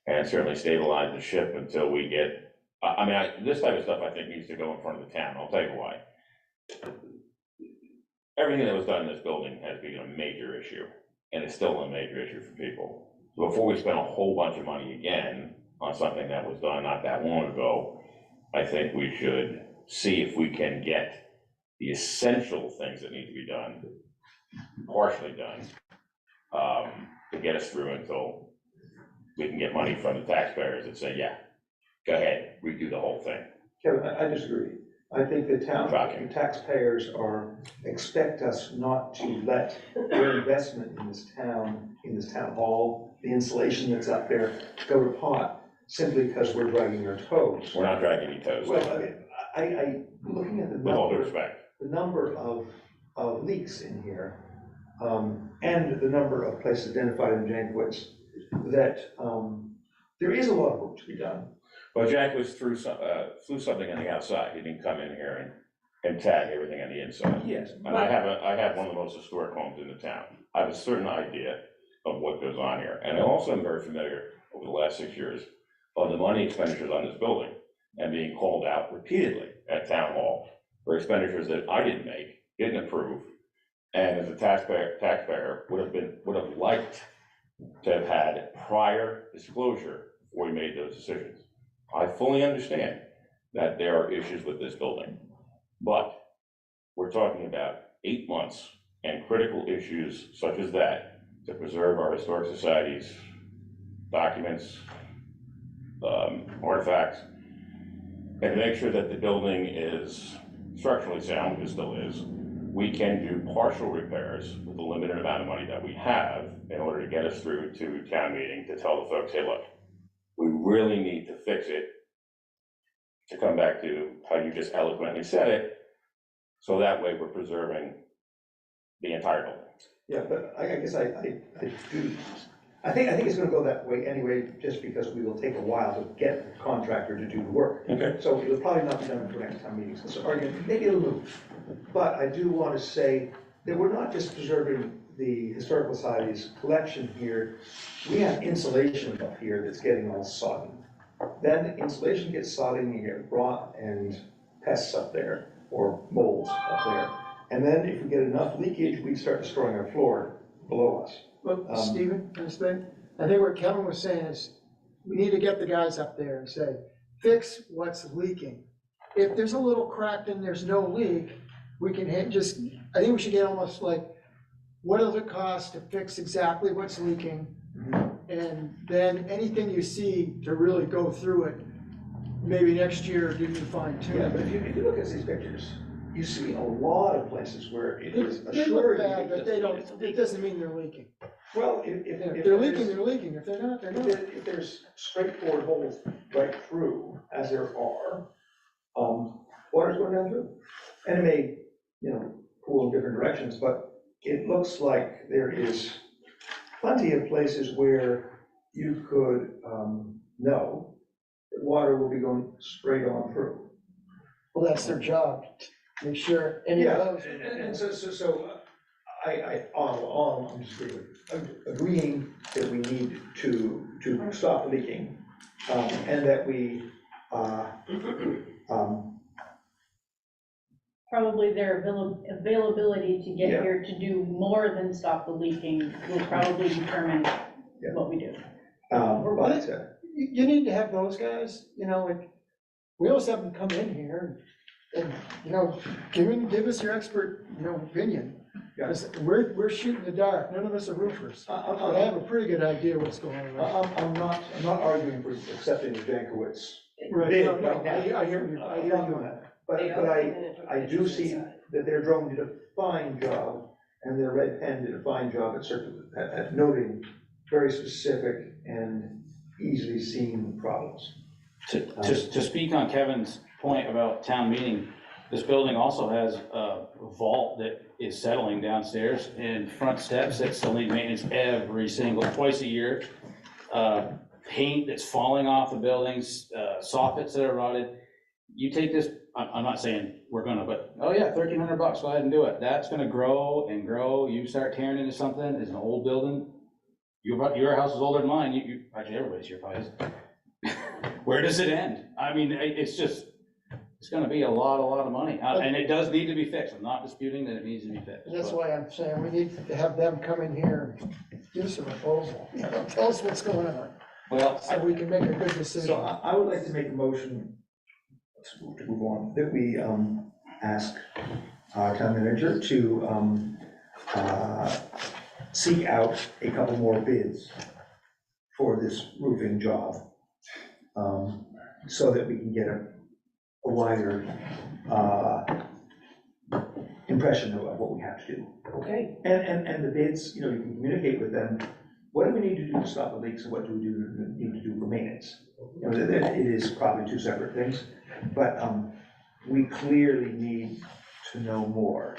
and certainly stabilize the ship until we get, this type of stuff I think needs to go in front of the town. I'll tell you why. Everything that was done in this building has been a major issue, and it's still a major issue for people. So before we spend a whole bunch of money again on something that was done not that long ago, I think we should see if we can get the essential things that need to be done, partially done, to get us through until we can get money from the taxpayers and say, yeah, go ahead, redo the whole thing. Kevin, I disagree. I think the taxpayers expect us not to let their investment in this town hall, the insulation that's up there, go to pot simply because we're dragging our toes. We're not dragging any toes. Well, I looking at with all due respect, the number of leaks in here, and the number of places identified in Jankwitz, that there is a lot of work to be done. well, Jack was flew something on the outside. He didn't come in here and tag everything on the inside. Yes. And I have one of the most historic homes in the town. I have a certain idea of what goes on here. And I also am very familiar over the last 6 years of the money expenditures on this building and being called out repeatedly at town hall for expenditures that I didn't make, didn't approve. And as a taxpayer would have liked to have had prior disclosure before we made those decisions. I fully understand that there are issues with this building, but we're talking about 8 months and critical issues such as that to preserve our historic society's documents, artifacts, and to make sure that the building is structurally sound, which it still is. We can do partial repairs with the limited amount of money that we have in order to get us through to town meeting to tell the folks, hey, look, we really need to fix it, to come back to how you just eloquently said it, so that way we're preserving the entire building. Yeah, but I guess I do, I think it's gonna go that way anyway, just because we will take a while to get the contractor to do the work. Okay. So it'll probably not be done until next town meeting, so maybe it'll move. But I do want to say that we're not just preserving the Historical Society's collection here, we have insulation up here that's getting all soggy. Then the insulation gets soggy and you get rot and pests up there, or molds up there. And then if we get enough leakage, we start destroying our floor below us. Look, Stephen, this thing, I think what Kevin was saying is, we need to get the guys up there and say, fix what's leaking. If there's a little crack and there's no leak, we can just, I think we should get almost like, what does it cost to fix exactly what's leaking? And then anything you see to really go through it, maybe next year, give you fine tune. Yeah, but if you look at these pictures, you see a lot of places where it is They look assured. bad, but they don't, it doesn't mean they're leaking. Well, If they're leaking, they're leaking. If they're not, they're not. If there's straightforward holes right through, as there are, water's going down through. And it may, pool in different directions, but it looks like there is plenty of places where you could know that water will be going straight on through. Well, that's their job, to make sure any of those. And so I'm just agreeing that we need to stop leaking, and that we, Probably their availability to get Yeah. here to do more than stop the leaking will probably determine Yeah. what we do. but, You need to have those guys, like, we always have them come in here and, give us your expert, opinion. Yeah. 'Cause we're shooting in the dark, none of us are roofers, but I have a pretty good idea what's going on. I'm not arguing for accepting the Jankowitz Right, bid no, right now. I hear you, I I'm hear not doing you. that. But I do see that their drone did a fine job, and their red pen did a fine job at noting very specific and easily seen problems. To speak on Kevin's point about town meeting, this building also has a vault that is settling downstairs and front steps that still need maintenance twice a year. Paint that's falling off the buildings, soffits that are rotted. You take this, I'm not saying we're gonna, but, oh yeah, $1,300, go ahead and do it. That's gonna grow and grow. You start tearing into something, it's an old building. Your house is older than mine, actually, everybody's here probably is. Where does it end? I mean, it's gonna be a lot of money, and it does need to be fixed. I'm not disputing that it needs to be fixed. That's why I'm saying we need to have them come in here and give us a proposal, tell us what's going on, Well, so we can make a good So decision. I would like to make a motion, to move on, that we ask town manager to seek out a couple more bids for this roofing job, so that we can get a wider impression of what we have to do. Okay, And the bids, you can communicate with them, what do we need to do to stop the leaks, and what do we need to do for maintenance? It is probably two separate things, but we clearly need to know more.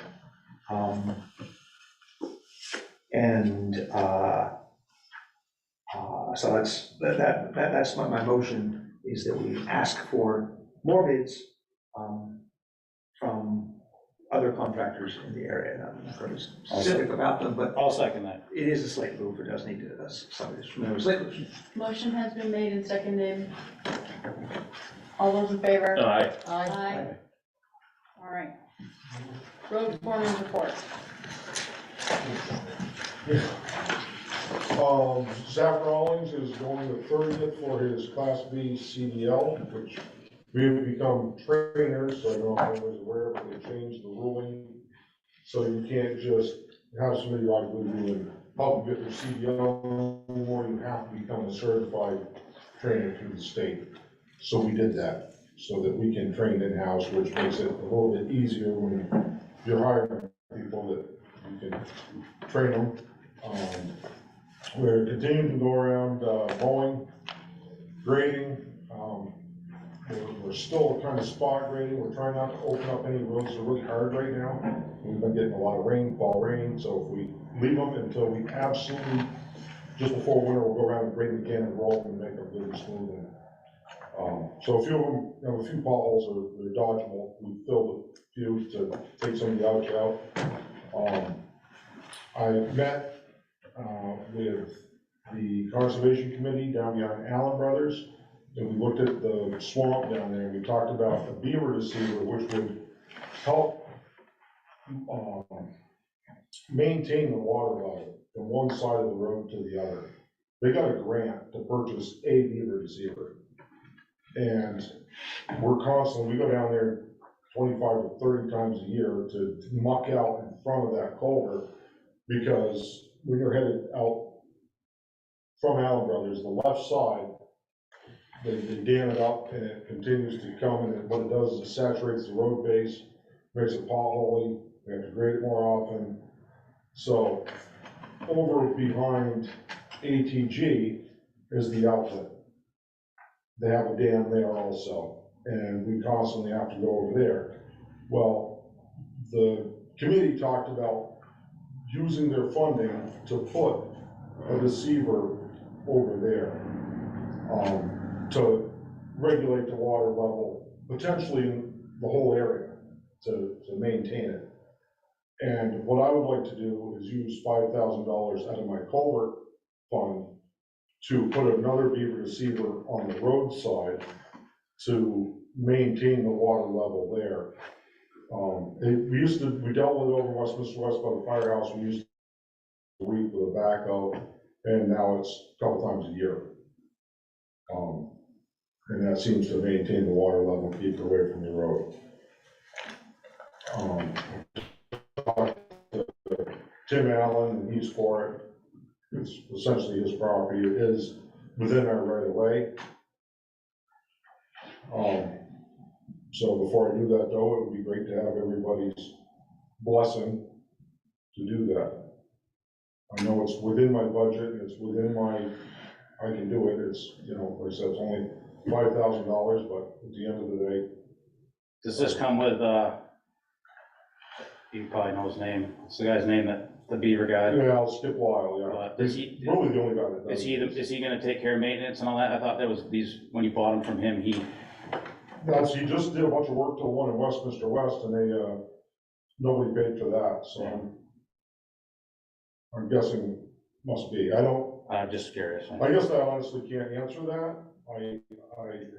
So that's my motion, is that we ask for more bids from other contractors in the area. And I'm not going to be specific about them, but I'll second that. it is a slate roof, it does need to, somebody who's familiar with slate roofs. Motion has been made and seconded. All those in favor? Aye. Aye. All right. Road foreman's report. Zach Rawlings is going the 30th for his Class B CDL, which we have become trainers, so I don't know if anyone's aware, but they changed the ruling. So you can't just have somebody like we do and help you get their CDL anymore, you have to become a certified trainer through the state. So we did that, so that we can train in-house, which makes it a little bit easier when you're hiring people that you can train them. We're continuing to go around mowing, grading. We're still kind of spot grading. We're trying not to open up any roads that are really hard right now. We've been getting a lot of rain, fall rain, so if we leave them until we absolutely, just before winter, we'll go around and grade them again and roll them and make them really smooth. So a few of them, a few potholes are dodgeable. We filled a few to take some of the ouch out. I met with the Conservation Committee down behind Allen Brothers, and we looked at the swamp down there, and we talked about the beaver deceiver, which would help maintain the water level from one side of the road to the other. They got a grant to purchase a beaver deceiver. And we're constantly, we go down there 25 to 30 times a year to muck out in front of that culvert, because when you're headed out from Allen Brothers, the left side, they dam it up and it continues to come, and what it does is it saturates the road base, makes it potholy, we have to grade it more often. So over behind ATG is the outlet. They have a dam there also, and we constantly have to go over there. Well, the committee talked about using their funding to put a deceiver over there, to regulate the water level, potentially in the whole area, to maintain it. And what I would like to do is use $5,000 out of my culvert fund to put another beaver deceiver on the roadside to maintain the water level there. We dealt with it over Westminster West by the firehouse. We used a week with a backhoe, and now it's a couple times a year. And that seems to maintain the water level, keep it away from the road. Tim Allen, and he's for it. It's essentially his property. It is within our right of way. So before I do that though, it would be great to have everybody's blessing to do that. I know it's within my budget, and it's within my, I can do it. It's, like I said, it's only $5,000, but at the end of the day. Does this come with, you probably know his name, it's the guy's name, that the beaver guy? Yeah, I'll skip Lyle, yeah. But is he, Really the only guy that does. is he gonna take care of maintenance and all that? I thought there was these, when you bought them from him, he He just did a bunch of work to the one in Westminster West, and they, nobody paid for that, so I'm guessing must be. I'm just curious. I guess I honestly can't answer that. I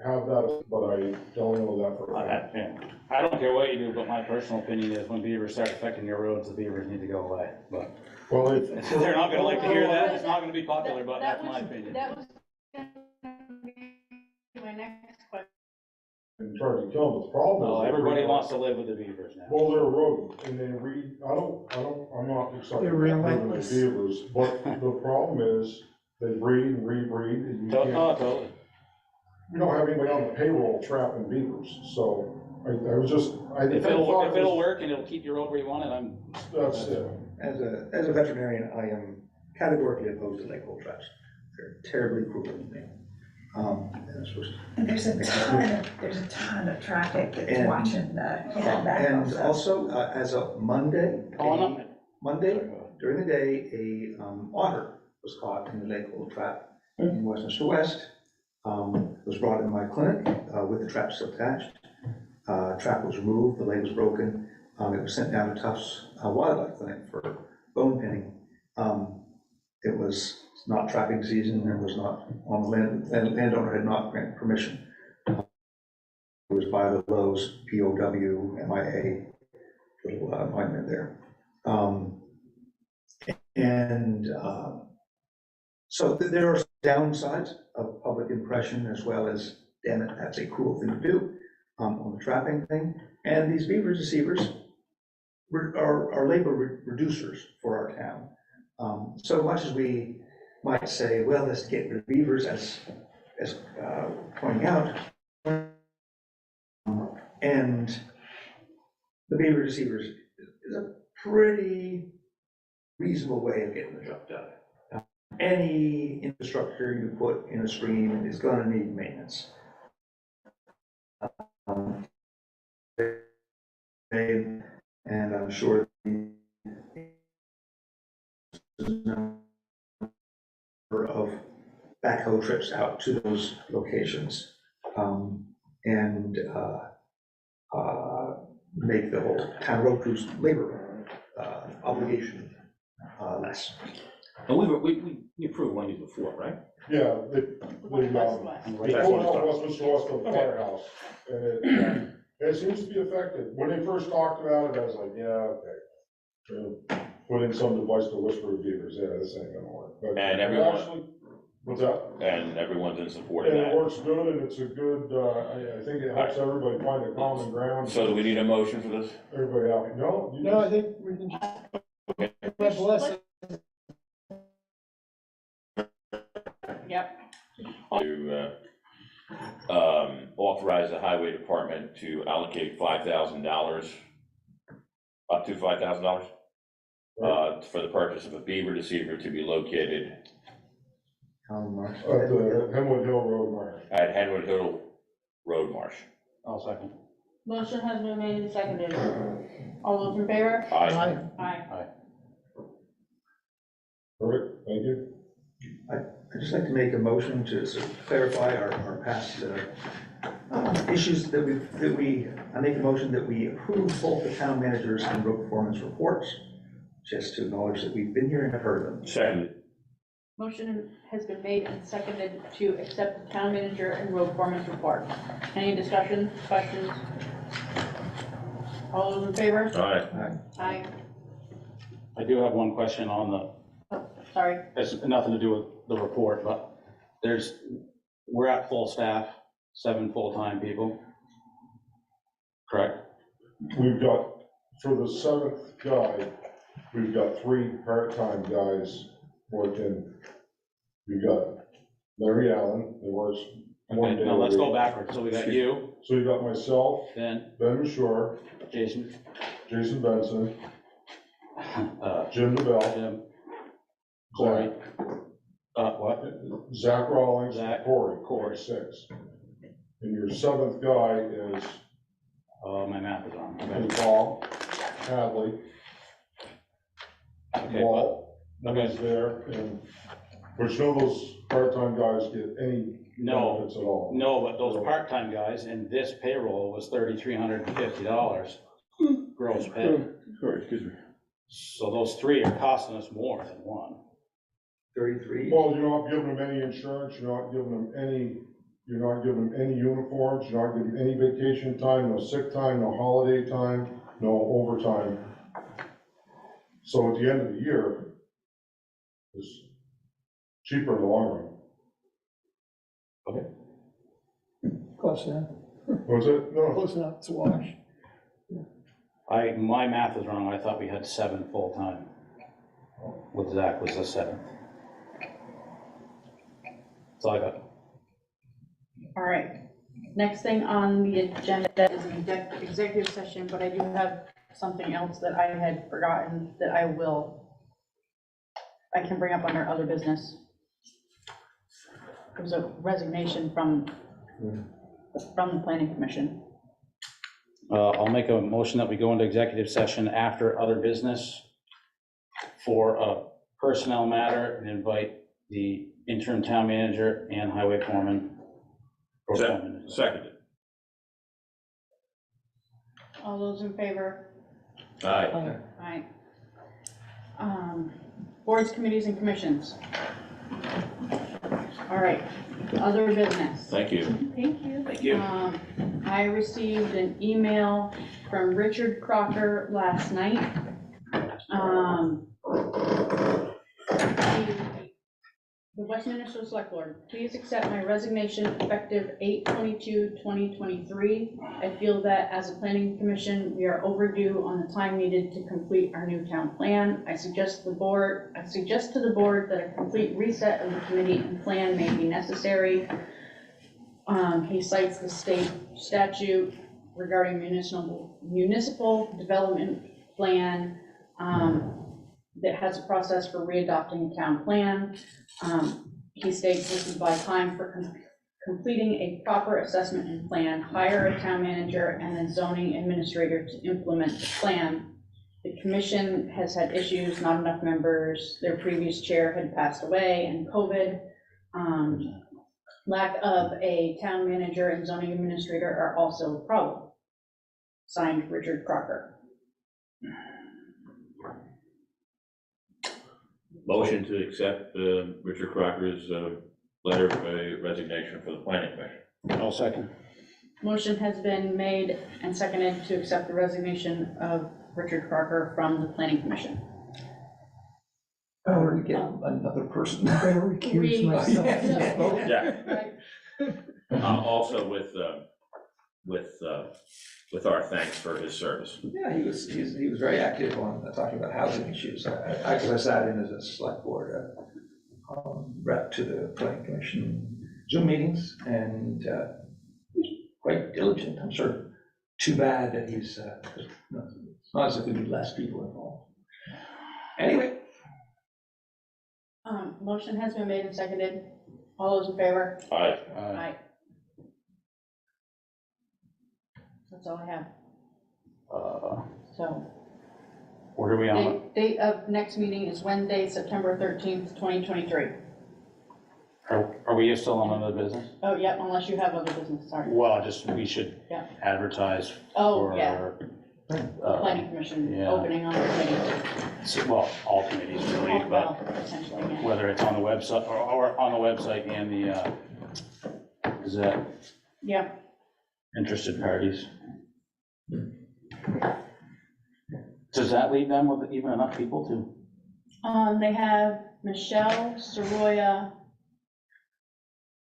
have that, but I don't know that for a fact. I don't care what you do, but my personal opinion is when beavers start affecting your roads, the beavers need to go away, but. Well, they're not gonna like to hear that, it's not gonna be popular, but that's my opinion. That was gonna be my next question. and tried to kill them, the problem. No, is everybody wants to live with the beavers now. Well, they're rodent, and they I'm not excited They're about living with relentless. beavers, but the problem is, they breed and rebreed, and you can't, Totally. we don't have anybody on the payroll trapping beavers, so I was just, If it'll work and it'll keep your road where you want it, That's it. As a veterinarian, I am categorically opposed to lake hole traps. They're terribly cruel to me. And there's a ton of traffic that's watching the. And also, as of Monday, Monday, during the day, a otter was caught in the lake hole trap in Westminster West. Was brought into my clinic with the trap still attached. Trap was removed, the leg was broken. It was sent down to Tufts Wildlife Clinic for bone pinning. It was not trapping season, and was not on the land. Landowner had not granted permission. It was by the Lowe's POW MIA little appointment there. So there are downsides of public impression, as well as, damn it, that's a cruel thing to do on the trapping thing. And these beaver deceivers are labor reducers for our town. So much as we might say, well, let's get rid of beavers, as pointing out, and the beaver deceivers is a pretty reasonable way of getting the job done. Any infrastructure you put in a stream is going to need maintenance. And I'm sure the number of backhoe trips out to those locations and make the whole town road crews labor obligation less. And we approved one of these before, right? Yeah, That's what I'm Westminster West of the firehouse, and it seems to be effective. When they first talked about it, I was like, yeah, okay. Put in some device to whisper to beavers, yeah, this ain't gonna work. But And everyone- actually, what's that? And everyone's in support of And it that. works good, and it's a good, I think it helps everybody find a common ground. So do we need a motion for this? Everybody happy? No? You No, I just- think we can just Okay. bless. Yep. To authorize the highway department to allocate $5,000, up to $5,000, for the purchase of a beaver deceiver to be located Town marsh. At the Hemwood Hill Road Marsh. at Henwood Hill Road Marsh. I'll second. Motion has been made and seconded. All those in favor? Aye. Aye. Perfect, thank you. I'd just like to make a motion to sort of clarify our past issues I make a motion that we approve both the town managers and road performance reports, just to acknowledge that we've been here and have heard them. Second. Motion has been made and seconded to accept the town manager and road foreman's report. Any discussion, questions? All those in favor? Aye. Aye. I do have one question on the, Sorry. it's nothing to do with the report, but we're at full staff, 7 full-time people, correct? We've got, for the 7th guy, we've got 3 part-time guys working. We've got Larry Allen, that works one Okay, day. now let's a go week. backwards. So we got you, So you got myself, then Ben Shore, Jason, Jason Benson, Jim, Jim DeBell, Corey, what? Zach Rawlings, Zach, Corey, 6. And your 7th guy is Oh, my math is wrong. Okay. Bob Hadley. Okay, Walt, okay. is there, and, which none of those part-time guys get any No, benefits at all. no, but those part-time guys in this payroll was $3,350 gross pay. Sorry, excuse me. So those 3 are costing us more than 1. 33. Well, you're not giving them any insurance, you're not giving them any uniforms, you're not giving them any vacation time, no sick time, no holiday time, no overtime. So at the end of the year, it's cheaper in the long run. Close enough, Was it? No, close enough, it's a wash. My math is wrong. I thought we had 7 full-time. With Zach was the 7th. That's all I got. All right. Next thing on the agenda is an executive session, but I do have something else that I had forgotten that I can bring up under other business. It was a resignation from the planning commission. I'll make a motion that we go into executive session after other business for a personnel matter and invite the interim town manager and highway foreman. Seconded. All those in favor? Aye. Aye. Boards, committees, and commissions. All right, other business. Thank you. Thank you. Thank you. I received an email from Richard Crocker last night. The Westminster Select Board, please accept my resignation effective 8/22/2023. I feel that as a planning commission, we are overdue on the time needed to complete our new town plan. I suggest to the board that a complete reset of the committee and plan may be necessary. He cites the state statute regarding municipal development plan that has a process for readopting a town plan. He states this is by time for completing a proper assessment and plan, hire a town manager and then zoning administrator to implement the plan. The commission has had issues, not enough members, their previous chair had passed away and COVID. Lack of a town manager and zoning administrator are also a problem. Signed, Richard Crocker. Motion to accept Richard Crocker's letter of resignation for the planning commission. I'll second. Motion has been made and seconded to accept the resignation of Richard Crocker from the planning commission. How do we get another person? I'm gonna recuse myself. Yeah. Right. Also with our thanks for his service. Yeah, he was very active on talking about housing issues. I sat in as a select board rep to the planning commission Zoom meetings, and he's quite diligent. I'm sure too bad that he's, it's not as if we need less people involved. Anyway. Motion has been made and seconded. All those in favor? Aye. Aye. That's all I have. So, Where are we on? date of next meeting is Wednesday, September 13th, 2023. Are we still on another business? Oh, yeah, unless you have other business, sorry. Well, we should Yeah. advertise Oh, for, yeah, planning commission yeah. opening on the committee. well, all committees really, but Well, potentially, yeah. whether it's on the website or on the website and the Gazette, Yeah, interested parties. Does that leave them with even enough people to? they have Michelle, Soroya,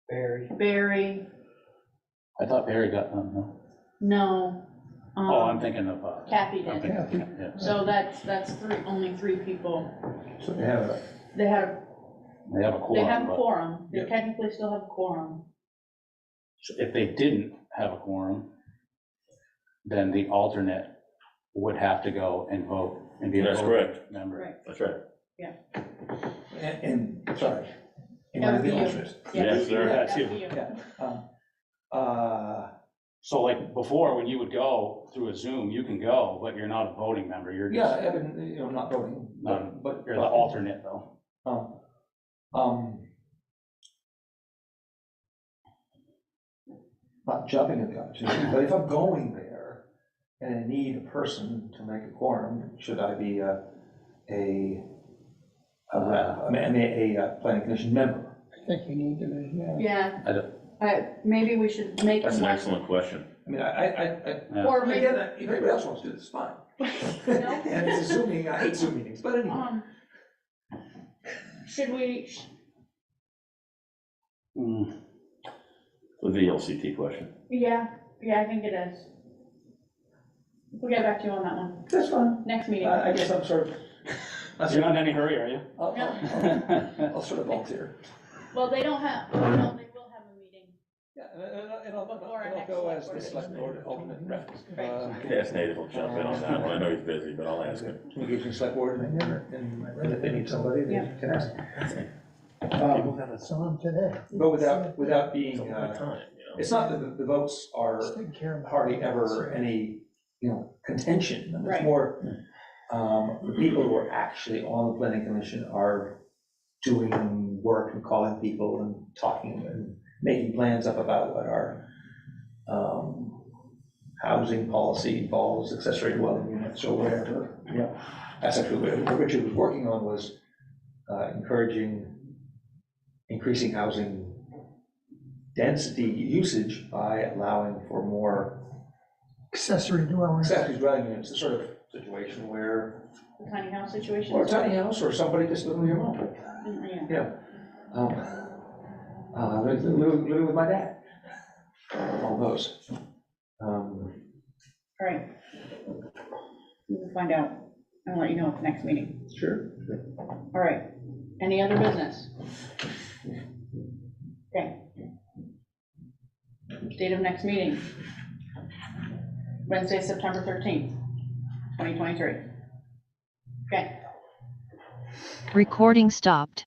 Barry, I thought Barry got them, no? no. Oh, I'm thinking of, Kathy I'm did. thinking, yeah. So that's only three people. So they have They have They have a quorum, but quorum. They Yeah. technically still have a quorum. if they didn't have a quorum, then the alternate would have to go and vote and be a That's voting correct. member. Right. That's right. and sorry. That would be you. alternate? Yes, sir. That's you. Yeah. So like before, when you would go through a Zoom, you can go, but you're not a voting member, you're Yeah, just, I've been, not voting, but. you're the alternate though. Not jumping at the opportunity, but if I'm going there and I need a person to make a quorum, should I be a rep, a planning commission member? I think you need to be, yeah. Yeah. I don't- Maybe we should make That's him an one. excellent question. I mean, Yeah. Or maybe, again, if anybody else wants to do this, fine. And it's a Zoom meeting, I hate Zoom meetings, but anyway. should we, Mm, The VLCT question. yeah, I think it is. We'll get back to you on that one. That's fine. Next meeting. I guess I'm sort of. You're not in any hurry, are you? I'll sort of volunteer. Well, they don't have, no, they will have a meeting. Yeah, and I'll Before our next go as select the select board alternate rep. Yes, Native will jump in on that one. I know he's busy, but I'll ask him. Engaging select board and if they need somebody, they Yeah. can ask. Saw him today. But without being, It's a long time, you know. it's not that the votes are Just taking care of. hardly ever any, contention. And Right. it's more, the people who are actually on the planning commission are doing work and calling people and talking and making plans up about what our housing policy involves, accessory dwelling units or whatever. That's actually what Richard was working on, was increasing housing density usage by allowing for more Accessory dwellings. accessory dwelling units, the sort of situation where, The tiny house situation. or a tiny house, or somebody just living with your mom. Yeah. Living with my dad. All those. All right. We'll find out and let you know at the next meeting. Sure. All right. Any other business? Okay. Date of next meeting. Wednesday, September 13th, 2023. Okay. Recording stopped.